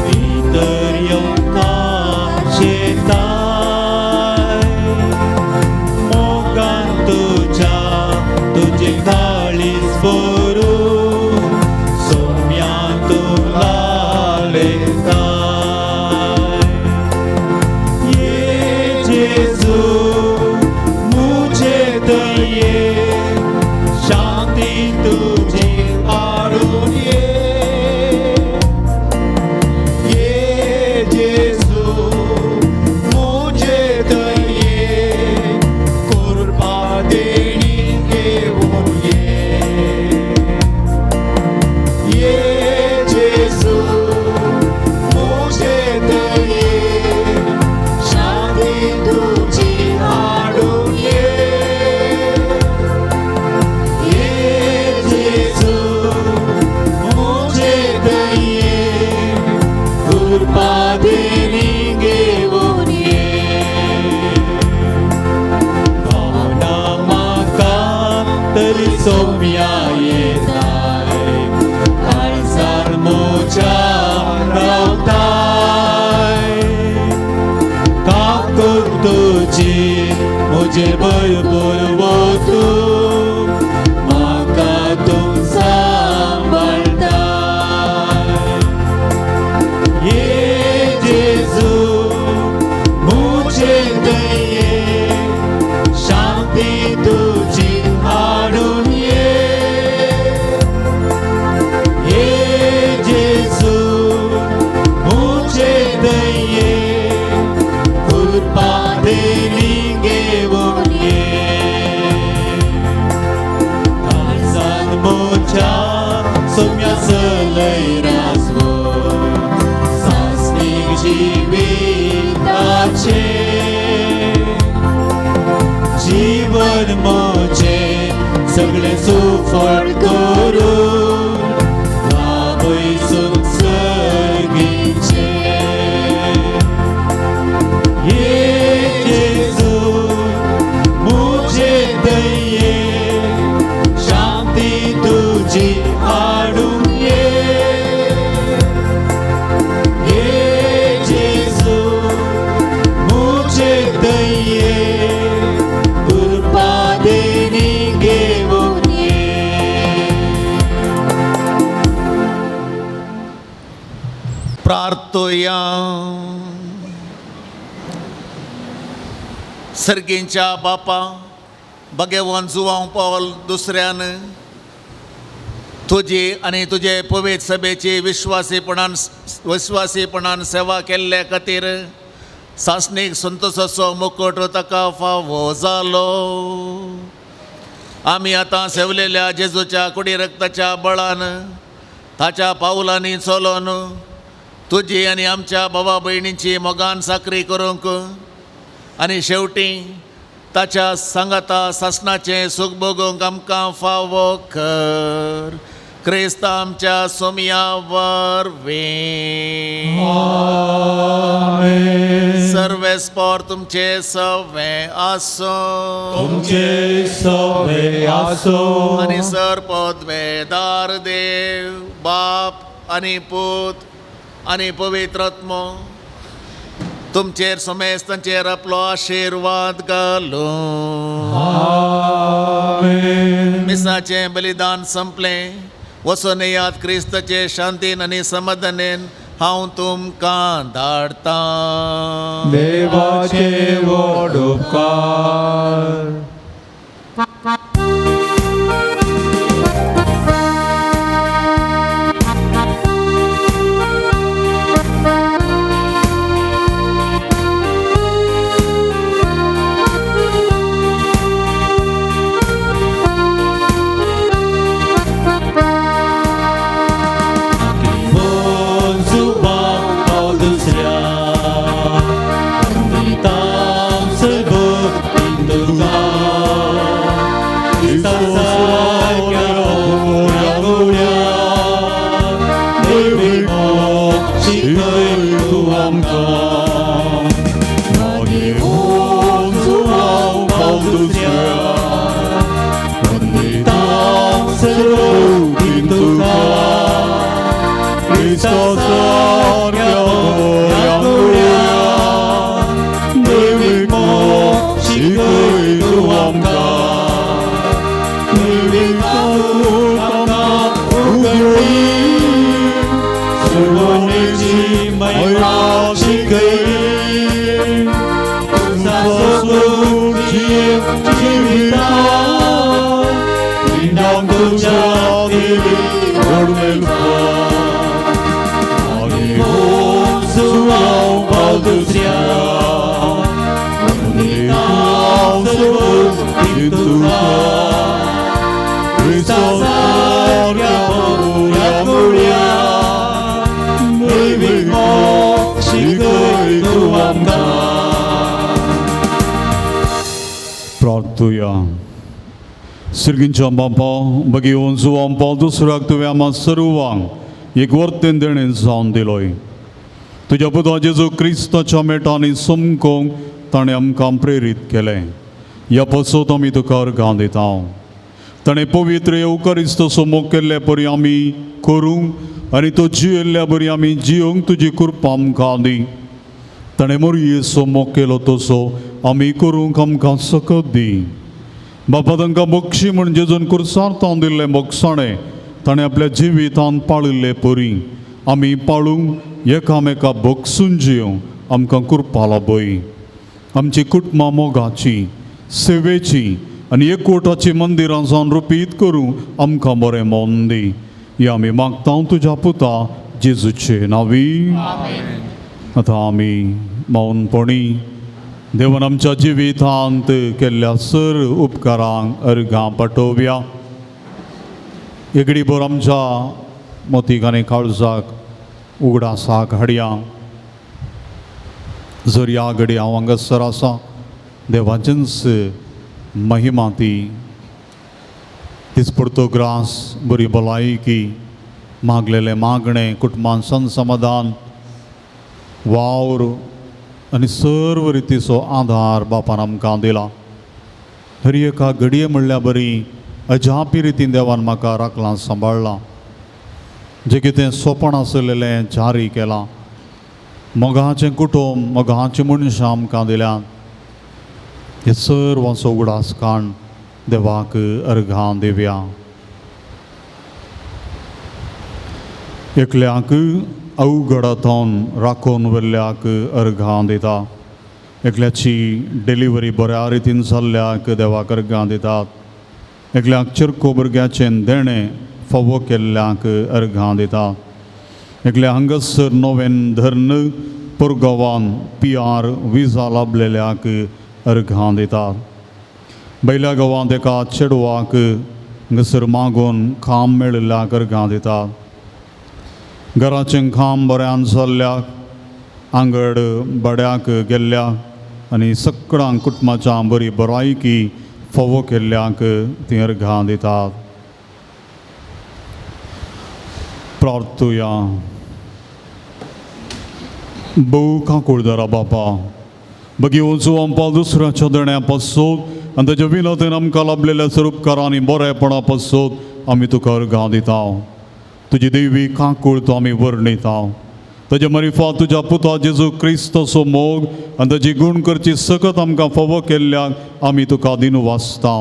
Iter yung kashe सोम्या येताय काळजार मोच्या रावताय काकूर तुजी मुझे बरोबर वतू म्हाका तूं सांबाळताय ये जेजू मुझे दये शांती तुझी हाडून ये जेजू मुझे दये कृपा देणी घेऊन ये काळजान मोच्या सोम्या सलय राजवो सासणीक जिविताचे जीवन मोचे सगळे सुफळ करून लाभय सुख सर्गीचे ये जेजू मुझे दये शांती तुझी हाडून ये जेजू मुझे दये कृपा देणी घेऊन ये प्रार्थोया सर्गींच्या बापा भगवान जुवांव पावल दुसऱ्यान तुजी आनी तुजे पवित्र सभेची विश्वासीपणान सेवा केल्ले खातीर सासणीक संतोशाचो मुकुट ताका फावो जालो आमी आतां सेवलेल्या जेजूच्या कुडी रक्ताच्या बळान ताच्या पावलांनी चलोन तुजी आनी आमच्या भावा भयणींची मोगान साकरी करूंक आनी शेवटी ताच्या सांगाता सासणाचें सुख भोगूंक आमकां फावो कर क्रिस्त आमच्या सोम्या वरवीं सर्वेस्पोर तुमचे सवे आसो तुमचे सवे आसो आनी सरपदवेदार देव बाप आनी पूत आनी पवित्र आत्मो तुमचेर समेस्तांचेर आपलो आशिर्वाद घालो मिसाचें बलिदान संपलें वचून येयात क्रिस्ताचे शांतीन आनी समाधानेन हांव तुमकां धाडटां देवाचे व्हड उपकार प्रार्थुया सर्गींच्या बापा भगवान जुवांव पावल दुसऱ्याक तुवें आम्हा सर्वांक एक वर्तेन देणें जावन दिलोय तुज्या पुता जेजू क्रिस्ताच्या मेटांनी समकोंक ताणें आमकां प्रेरीत केलें ह्या पसत आमी तुका अर्गां दिता ताणें पवित्र येवकारिस्त मोग केल्ले परी आमी करूंक आनी तो जियेल्ल्या बरी आमी जियोंक तुजी कृपा आमकां दी. ताणें मोरयेचो मोग केलो तसो आमी करूंक आमकां सकत दी. बापा तांकां बक्षी म्हण जेजून कुर्सार्थांव दिल्लें मोगसाणें ताणें आपल्या जिवितांत पाळिल्ले परी आमी पाळूंक एकामेका भोगसून जियोंक आमकां कृपा लाबय. आमची कुटुंबां मोगाची सेवेची आनी एकवटाची मंदिरां जावन रुपीत करूंक आमकां बरें मोन दी. हें आमी मागता तुज्या पुता जेजूचे नांवी. आतां आमी मौनपणी देवान आमच्या जिवितांत केल्ल्या सर उपकारांक अर्गां पाठोवया. एगडी भर आमच्या मोतीक आनी काळजाक उगडासाक हाडया. जर ह्या घडी हांव हांगासर आसा देवाचीच महिमा ती दिसपडतो ग्रास बरी भलायकी मागलेले मागणे कुटुंबान सन समाधान वावर आनी सर्व रितीचो आधार बापान आमकां दिला. हर एका घडये म्हणल्यार बरी अजापी रितीन देवान म्हाका राखलां सांबाळलां. जें कितें सोपण आसलेलें जारी केलां. मोगाचें कुटुंब मोगाचीं मनशां आमकां दिल्यात. हे सर्वांचो उगडास काण देवाक अर्घां दिवया. एकल्याक अवघडांतून राखून व्हरल्याक अर्घां दिता. एकल्याची डिलिव्हरी बऱ्या रितीन जाल्ल्याक देवाक अर्घां दितात. एकल्याक चिरको भुरग्याचें देणें फावो केल्ल्याक अर्घां दितात. एकल्या हांगासर नोवेन धर्न पुरगांवान PR विजा लाभलेल्याक अर्घां दितात. बैल्या गांवांत एका चेडवाक हांगासर मागून काम मेळिल्ल्याक अर्घां दितात. घराचें काम बऱ्यान जाल्ल्याक आंगड बड्याक गेल्ल्याक आनी सगळ्यांक कुटुंबाच्या बरी भलायकी फावो केल्ल्याक तीं अर्घां दितात. प्रार्थुया. भोव काकूळदारा बापा बगी वचूं आमकां दुसऱ्याच्या देण्या पासून आनी ताच्या विनोतेन आमकां लाभलेल्या उपकारांनी बरेपणा पासून आमी तुका अर्घां दिता. तुजी दैवी काकूळ तो आमी वर्णिता. ताच्या मरिफा तुज्या पुता जेजू क्रिस्ताचो मोग आनी ताची गुण करची सकत आमकां फावो केल्ल्याक आमी तुका दिनू वाचता.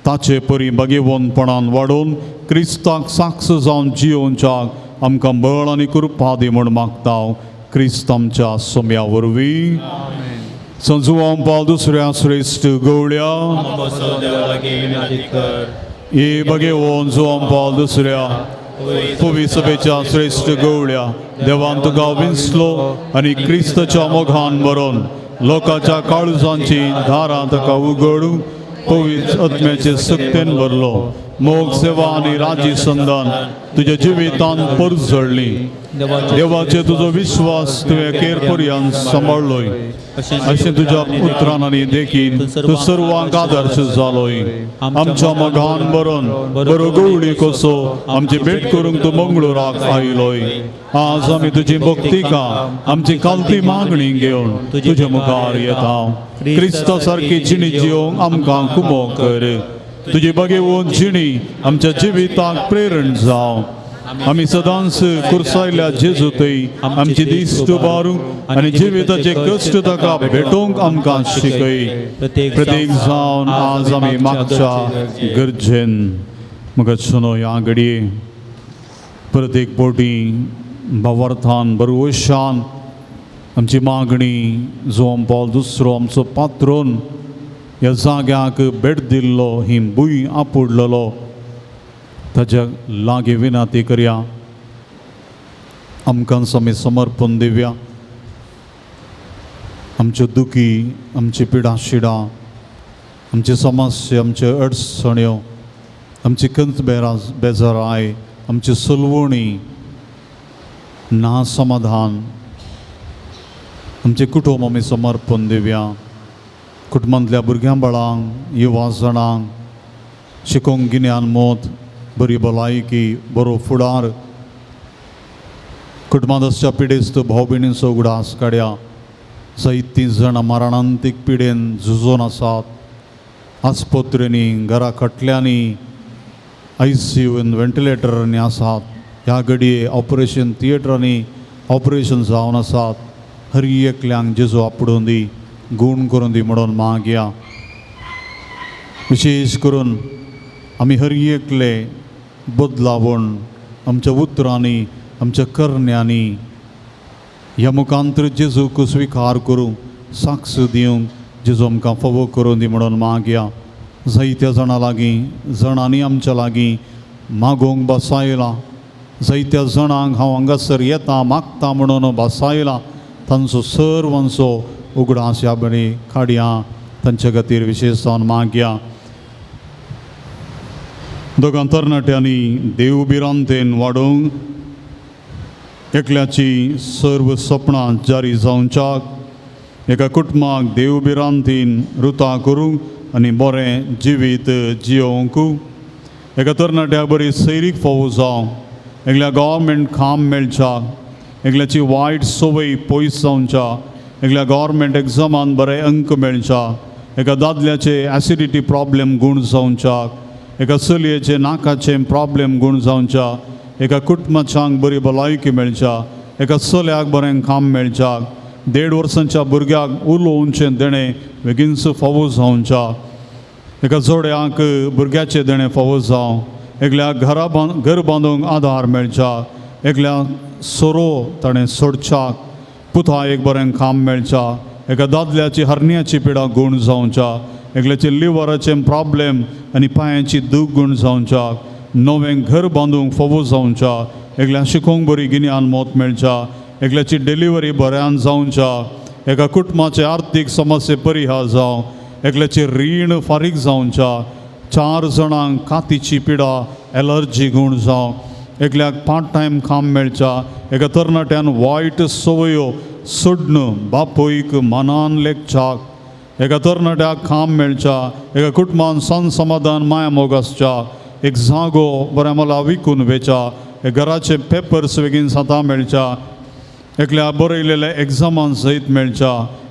ताचे परी बागेवनपणान वाडून क्रिस्ताक साक्ष जावन जियोवच्याक आमकां बळ आनी कृपा दी म्हूण मागता. क्रिस्त आमच्या सोम्या वरवीं. संजुवां पाल दुसऱ्या श्रेश्ठ गवळ्या हे बागेवन जुवां पाल दुसऱ्या पुवी सभेच्या श्रेश्ठ गवळ्या देवान तुका विंसलो आनी क्रिस्ताच्या मोगान भरून लोकांच्या काळजांची दारां ताका उगडूंक पवित्र आत्म्याचे सक्तेन भरलो. मोग सेवा आनी राजी संदान तुज्या जिवितांत परजळ्ळी. देवाचे तुजो विश्वास तुवें केर पर्यंत सांबाळलोय. अशें तुज्या पुत्रान आनी देखीन तूं सर्वांक आदर्श जालोय. आमच्या मोगान भरून बरो गवळी कसो आमची भेट करूंक तूं मंगळुराक आयलोय. आज आमी तुजी भक्तिका आमची कालती मागणी घेवन तुज्या मुखार येता. क्रिस्ता सारकी जिणी जियोंक आमकां कुमो कर. तुजी बागेवून जिणी आमच्या जिविताक प्रेरण जावं. आमी सदांच कुर्सायल्या जेजू थंय आमची दिश्ट उबारूंक आनी जिविताचे कश्ट ताका भेटोवंक आमकां शिकय. प्रत्येक जावन आज आमी मागच्या गरजेन मगचनो ह्या घडये प्रत्येक पोटी भावार्थान बरवशान आमची मागणी जुवां पावल दुसरो आमचो पात्रोन ह्या जाग्याक भेट दिल्लो ही भूंय आपुडलेलो ताच्या लागीं विनंती करया. आमकां आमी समर्पण दिवया. आमच्यो दुखी आमची पिडा शिडा आमची समस्या आमच्यो अडचण्यो आमची खंत बेजाराय आमची सुलवणी ना समाधान आमचे कुटुंब आमी समर्पण दिवया. कुटुंबांतल्या भुरग्यां बाळांक युवा जाणांक शिकोवंक गिन्यान मोत बरी भलायकी बरो फुडार कुटुंबांत आसच्या पिडेस्त भाव भयणींचो उगडास काड्या. जायतीं जाणां मरणांतीक पिडेन झुजोन आसात. आस्पत्रेनी घरा खटल्यांनी ICUन व्हेंटिलेटरांनी आसात, ह्या घडये ऑपरेशन थिएटरांनी ऑपरेशन जावन आसात, हर एकल्यांक जेजू आपडून दी, गूण करून दी म्हणून मागया. विशेष करून आमी हर एकले बदलावण आमच्या उतरांनी, आमच्या करण्यांनी ह्या मुखांतर जेजूक स्विकार करूं, साक्ष दिवंक जेजू आमकां फावो करून दी म्हणून मागया. जायत्या जाणां लागीं, जाणांनी आमच्या लागीं मागोवंक बसायला, जायत्या जाणांक हांव हांगासर येता मागता म्हणून बसायला, तांचो सर्वांचो उगडास ह्या बरी खाडया तांचे खातीर विशेश जावन मागया. दोगां तरणाट्यांनी देवबिरांतेन वाडोवंक, एकल्याची सर्व सपनां जारी जावच्याक, एका कुटुंबाक देवबिरांतीन रुतां करूंक आनी बरें जिवीत जियोवंक, एका तरणाट्याक बरी सैरीक फावो जावं, एकल्या गव्हर्मेंट काम मेळच्याक, एकल्याची वायट संवय पयस जावच्या, एकल्या गव्हर्मेंट एग्जामान बरे अंक मेळच्याक, एका दादल्याचे एसिडिटी प्रॉब्लेम गूण जावच्याक, एका चलयेचे नाकाचे प्रॉब्लेम गूण जावच्या, एका कुटुंबाच्यांक बरी भलायकी मेळच्या, एका चल्याक बरें काम मेळच्याक, 1.5 वर्सांच्या भुरग्याक उलोवचें देणें बेगीनच फावो जावच्या, एका जोड्याक भुरग्याचे देणें फावो जावं, एकल्याक घर बांदूंक आदार मेळच्या, एकल्याक सोरो ताणें सोडच्याक, पुता एक बरें काम मेळच्या, एका दादल्याची हर्नियाची पिडा गूण जावच्या, एकल्याचे लिव्हराचे प्रॉब्लेम आनी पांयाची दूख गूण जावच्याक, नवें घर बांदूंक फावो जावच्या, एकल्याक शिकोवंक बरी गिन्यान मोत मेळच्या, एकल्याची डिलिव्हरी बऱ्यान जावच्या, एका कुटुंबाचे आर्थीक समस्ये परिहार जावं, एकल्याचे रीण फारीक जावच्या, 4 जाणांक कातीची पिडा एलर्जी गूण जावं, एकल्याक पार्ट टायम काम मेळच्या, एका तरणाट्यान वायट संवयो सोडून बापोयक मनान लेखच्याक, एका तरणाट्याक काम मेळच्या, एका कुटुंबान सन समाधान माया मोग आसच्या, एक जागो बऱ्या मला विकून वेच्या, एक घराचे पेपर्स बेगीन जाता मेळच्या, एकल्या बरयलेल्या एग्जामान सयत मेळच्या,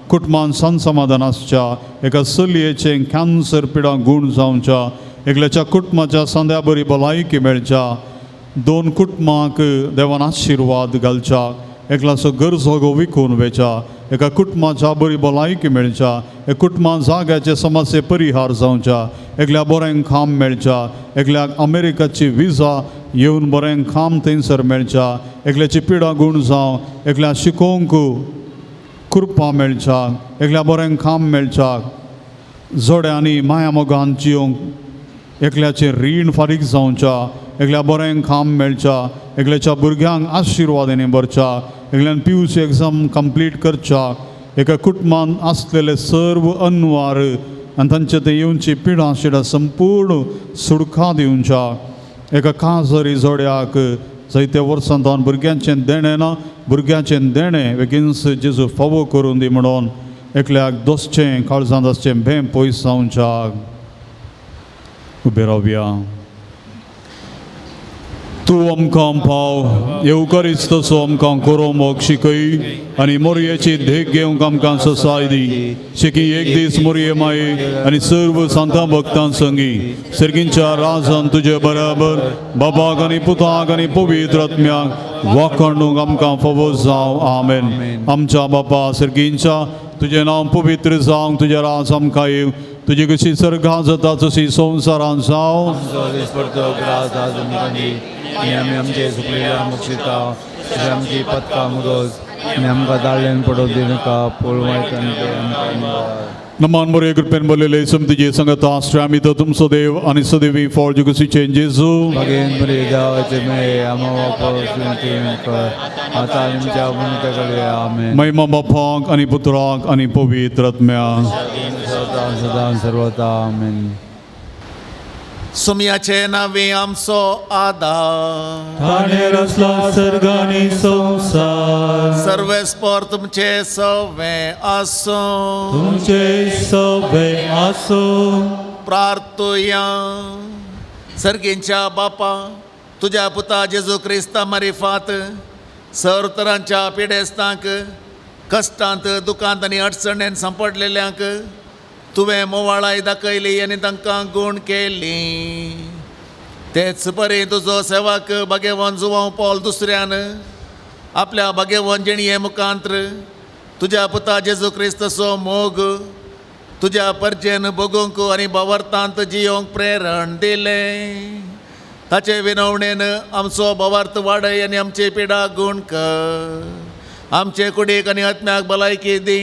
कुटुंबान सन समाधान आसच्या, एका चलयेचे कॅन्सर पिडा गूण जावच्या, एकल्याच्या कुटुंबाच्या संद्या बरी भलायकी मेळच्या, 2 कुटुंबांक देवान आशिर्वाद घालच्या, एकल्याचो घर जागो विकून वेच्या, एका कुटुंबाच्या बरी भलायकी मेळच्या, एक कुटुंबान जाग्याचे समस्ये परिहार जावच्या, एकल्या बरें काम मेळच्या, एकल्याक अमेरिकाची विजा येवन बरें काम थंयसर मेळच्या, एकल्याची पिडा गूण जावं, एकल्या शिकोवंक कृपा मेळच्याक, एकल्या बरें काम मेळच्याक, जोड्यांनी माया मोगान जियोवंक, एकल्याचे रीण फारीक जावच्या, एकल्या बरें काम मेळच्या, एकल्याच्या भुरग्यांक आशिर्वादांनी भरच्या, एकल्यान PUC एग्जाम कंप्लीट करच्या, एका कुटुंबान आसलेले सर्व अनवार आनी तांचे ते येवची पिडा शिडा संपूर्ण सुडका दिवच्या, एका काजरी जोड्याक जायत्या वर्सां जावन भुरग्यांचें देणें ना, भुरग्याचें देणें बेगीनच जेजू फावो करून दी म्हणून एकल्याक दोसचें काळजांत आसचें भें पयस जावच्याक. उबे रावया. तूं आमकां पाव येवकारिस्तसो आमकां करोवंक शिकय आनी मोरयेची देख घेवंक आमकां ससाय दी. शिकी एक दीस मोरये माये आनी सर्व सांतां भक्तां संगी सर्गींच्या राजान तुजे बराबर बाबाक आनी पुताक आनी पवित्र आत्म्याक वाखणूंक आमकां फावो जावं. आमेन. आमच्या बापा सर्गींच्या तुजें नांव पवित्र जावं, तुजें राज आमकां येवं, तुजी कशी सर्गा जाता तशी संवसारांत जावं. आमी आमचे सुकलेल्या मुक्षिता आमची पत्का मुदोज आनी आमकां दाळ्यान पडोवंक दिनाका पळवायत नमान मोरे कृपेन बोललेले समतीचे संगत आश्रय आमी तो तुमचो देव आनी सदैवी फॉर जुगसीचे जेजू भगेन बरे देवाचे मे आमा आता आमच्या पुण्यतेकडे आमेन. महिमा बापाक आनी पुत्राक आनी पवित्र आत्म्याक सदा सर्वता आमेन. सुमयाचे नावे आमचो आदार, ताणे रचला सर्गानी संसार, सर्वेस्पर तुमचे सवे आसो, तुमचे सभे आसो. प्रार्थुया. सर्गींच्या बापा, तुझ्या पुता जेजू क्रिस्ता मारिफात सर्व तरांच्या पिडेस्तांक, कश्टांत दुखांत आनी अडचणेन सांपडलेल्यांक तुवें मोवाळाय दाखयली आनी तांकां गूण केली. तेच परी तुजो सेवक भगेवन जुवांव पॉल दुसऱ्यान आपल्या भगेवन जिणये मुखांत्र तुझ्या पुता जेजू क्रिस्तसो मोग तुझ्या परजेन भोगूंक आनी भवर्तांत जियोंक प्रेरण दिले. ताचे विनवणेन आमचो भवार्थ वाडय आनी आमची पिडा गूण कर. आमचे कुडीक आनी आत्म्याक भलायकी दी.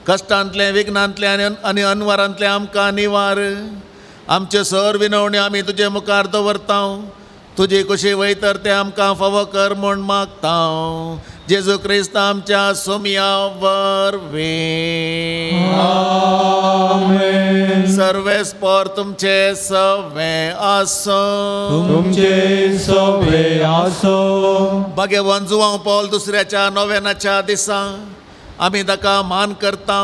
कश्टांतले विघ्नांतले आनी अनवरांतले आमकां निवार. आमचे सर विनवणे आमी तुजे मुखार दवरता. तुजी कुशी वयतर ते आमकां फावो कर म्हूण मागता. जेजू क्रिस्त आमच्या सोमया वरवीं. सर्वेस्पर तुमचे सवे आसो. तुमचे सवे आसो. भगेवन जुवांव पॉल दुसऱ्याच्या नोवेनाच्या दिसा आमी ताका मान करता.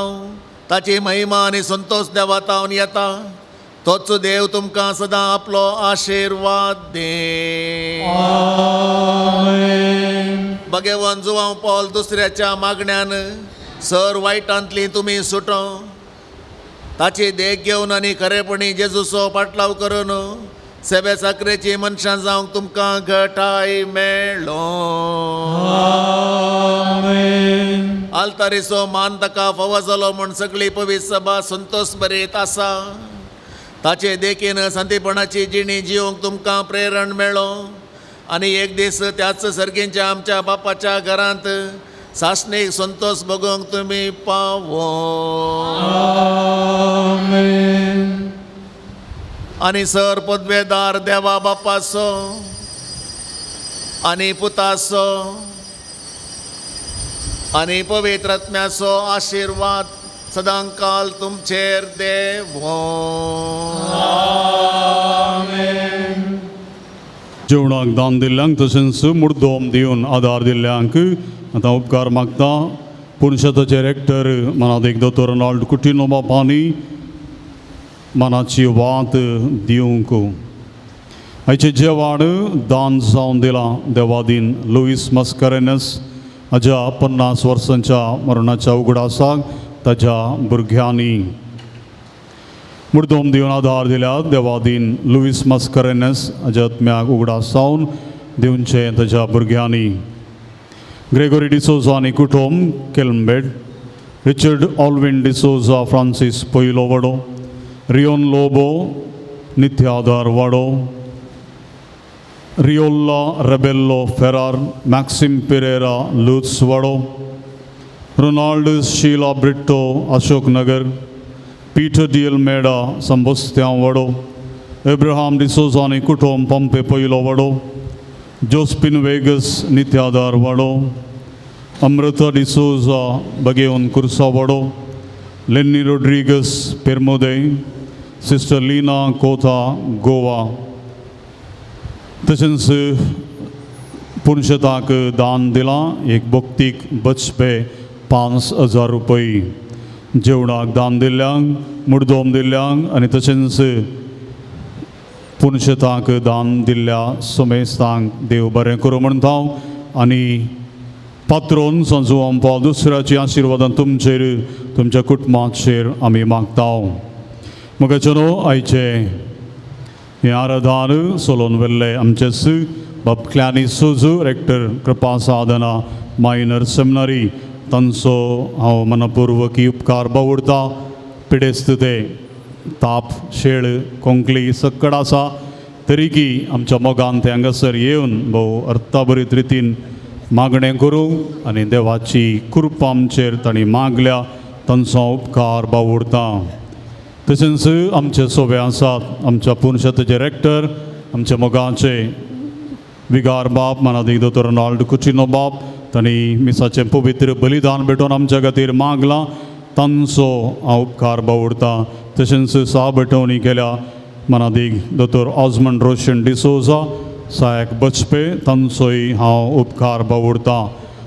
ताची महिमा आनी संतोष देवातावन येता. तोच देव तुमकां सदां आपलो आशिर्वाद दे. भगेवन जुवांव पॉल दुसऱ्याच्या मागण्यान सर वायटांतली तुमी सुटो. ताची देख घेवन आनी खरेपणी जेजूचो पाटलाव करून सेवे साकरेची मनशां जावंक तुमकां घटाय मेळ्ळो. आल्तारीचो मान ताका फावो जालो म्हूण सगळी पवित्र सभा संतोष बरयत आसा. ताचे देखीन संतीपणाची जिणी जिवंक तुमकां प्रेरण मेळ्ळो. आनी एक दीस त्याच सर्गींच्या आमच्या बापाच्या घरांत सासणीक संतोष भोगूंक तुमी पावो. आनी सर पदवेदार देवा बापाचो आनी पुताचो आनी पवित्र आत्म्याचो आशिर्वाद सदां काल तुमचेर देवो. जेवणाक दान दिल्ल्यांक तशेंच मुर्दोम दिवन आदार दिल्ल्यांक आतां उपकार मागता. पुणशताचे रेक्टर मनादेक दोतोर रोनाल्ड कुटिनो बापानी मनाची वात दिवंक. आयचे जेवण दान जावन दिलां देवादीन लुईस मस्करेनस हाज्या 50 वर्सांच्या मरणाच्या उगडासाक ताच्या भुरग्यांनी मुर्दोम दिवन आदार दिल्यात. देवादीन लुईस मस्करेनस हाज्या आत्म्याक उगडास जावन दिवचे ताच्या भुरग्यांनी. ग्रेगोरी डिसोजा आनी कुटुंब केल्मबेड. रिचर्ड ऑल्विन डिसोजा फ्रांसीस पयलो वडो. रियोन लोबो नित्य आदार वाडो. रियोल्ला रेबेल्लो फेरार. मॅक्सिम पेरेरा लूत्स वाडो. Ronald Sheila ब्रिट्टो Ashok Nagar. Peter D एल्मेडा संबोस्त्यां वडो. एब्राहाम डिसोजा आनी कुटुंब पंपे पयलो वडो. जोस्पिन वेगस नित्य आदार वाडो. अमृता डिसोजा बगेवन कुर्सा वडो. लेनी रोड्रिगस पेरमोदे. सिस्टर लीना कोथा गोवा. तशेंच पुणशताक दान दिलां. एक भक्तीक बचपे 5000 रुपये. जेवणाक दान दिल्ल्यांक मुर्दोम दिल्ल्यांक आनी तशेंच पुणशताक दान दिल्ल्या समेस्तांक देव बरें करूं म्हणटा. आनी पात्रोन संजुवाम पॉल दुसऱ्याची आशिर्वादां तुमचेर तुमच्या कुटुंबाचेर आमी मागता. मोगाचेनो आयचे हे आराधान सोलोन वेल्ले आमचेच बाबक्ल्यांनी सोजू रेक्टर कृपा साधना मायनर सेमिनरी तांचो हांव मनपूर्वकी उपकार बावुरता. पिडेस्त ते ताप शेळ कोंकली सक्कड आसा तरीकी आमच्या मोगान ते हांगासर येवन भोव अर्थाभरीत रितीन मागणें करूं आनी देवाची कृपा आमचेर तांणी मागल्या तांचो उपकार बावुरता. तशेंच आमचे सोबे आसात आमच्या पुणशताचे रेक्टर आमचे मोगाचे विगार बाब मनादीक दोतोर रोनाल्ड कुचिनो बाब. तांणी मिसाचें पवित्र बलिदान भेटोवन आमच्या खातीर मागलां तांचो हांव उपकार बावुरता. तशेंच साबटवणी केल्या मनादीक दोतोर ऑजमंड रोशन डिसोजा सहायक बचपे तांचोय हांव उपकार बावुरता.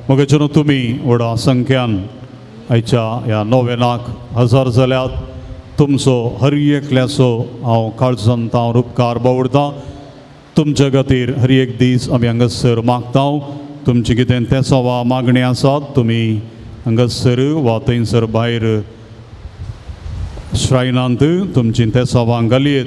मोगाचेनो तुमी व्हडा संख्यान आयच्या ह्या नोवेनाक हजर जाल्यात. तुमचो हर एकल्याचो हांव काळजांत हांव उपकार बावुरता. तुमच्या खातीर हर एक दीस आमी हांगासर मागता. तुमची कितें तेंसां वा मागणी आसात तुमी हांगासर वा थंयसर भायर श्रायनांत तुमची तेंसां वा घालयेत.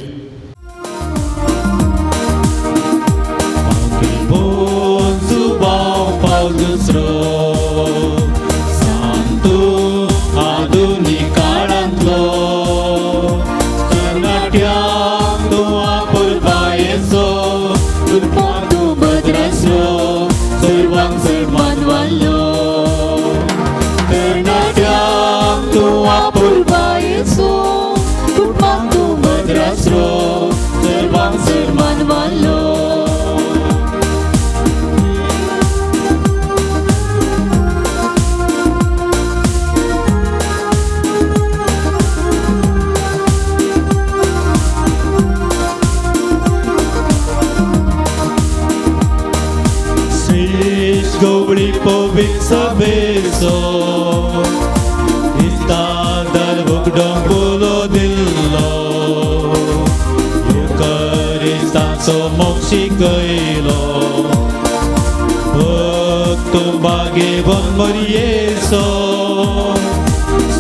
मानवालो Gobri povik sabeso Istadar bugdong pulo dillo Yukari stanso moksi kailo Bhaktu bagi bon marieso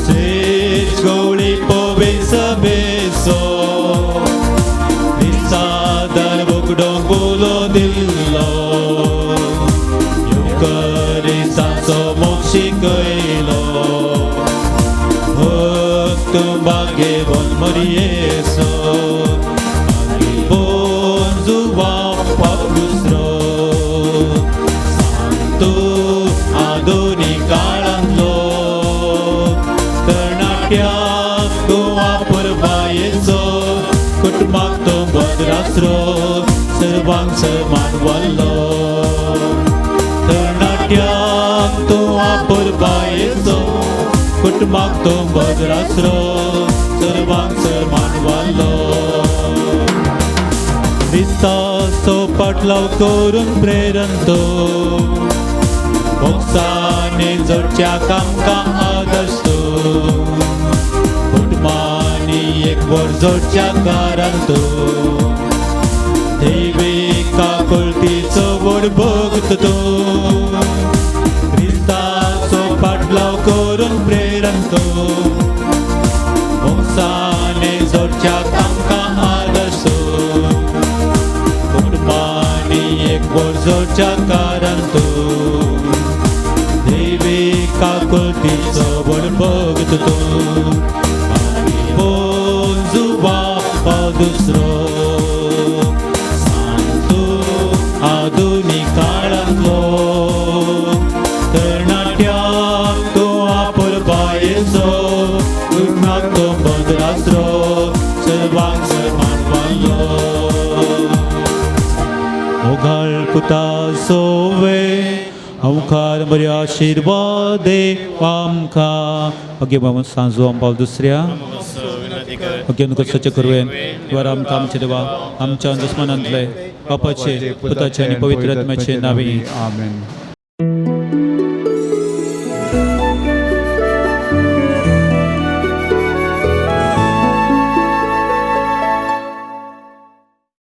Sej gobri povik sabeso Istadar bugdong pulo dillo Kari sanso moksi kailo Bhaktu bagi bon marieso Agi bon zuwa pagusro Santo aduni kalanlo Ternatyak goa purvayeso Kutmak to badrasro Servang seman wallo Ternatyak to apurvayeso Kutmak to badrasro Servang seman wallo Vistaso patlaw korun preranto Boksane zorcha kamka adarsto Kutmani ek vor zorcha garanto Devika kultiso vor bhagto Vistaso patlaw korun preranto Boksane zorcha kamka adarsto एक वर्षोच्या कारणतो देविका कुलती सबळ बघतो आणि बोलजुवा दुसरो सांगतो आधुनिक काळातलो तरणाट्याक तो आपुलबायेचो गुणाक तो बदलासरो सर्वांक समान वालो Ogal puta sove Amkar Maria आशीर्वादे आमका अगे सांजो आम पाव दुसऱ्या अगे नुको सच करूं वर आमकां आमचे देवा आमच्या दुस्मनांतले पापाचे पुताचे आनी पवित्र आत्म्याचे नावे आमेन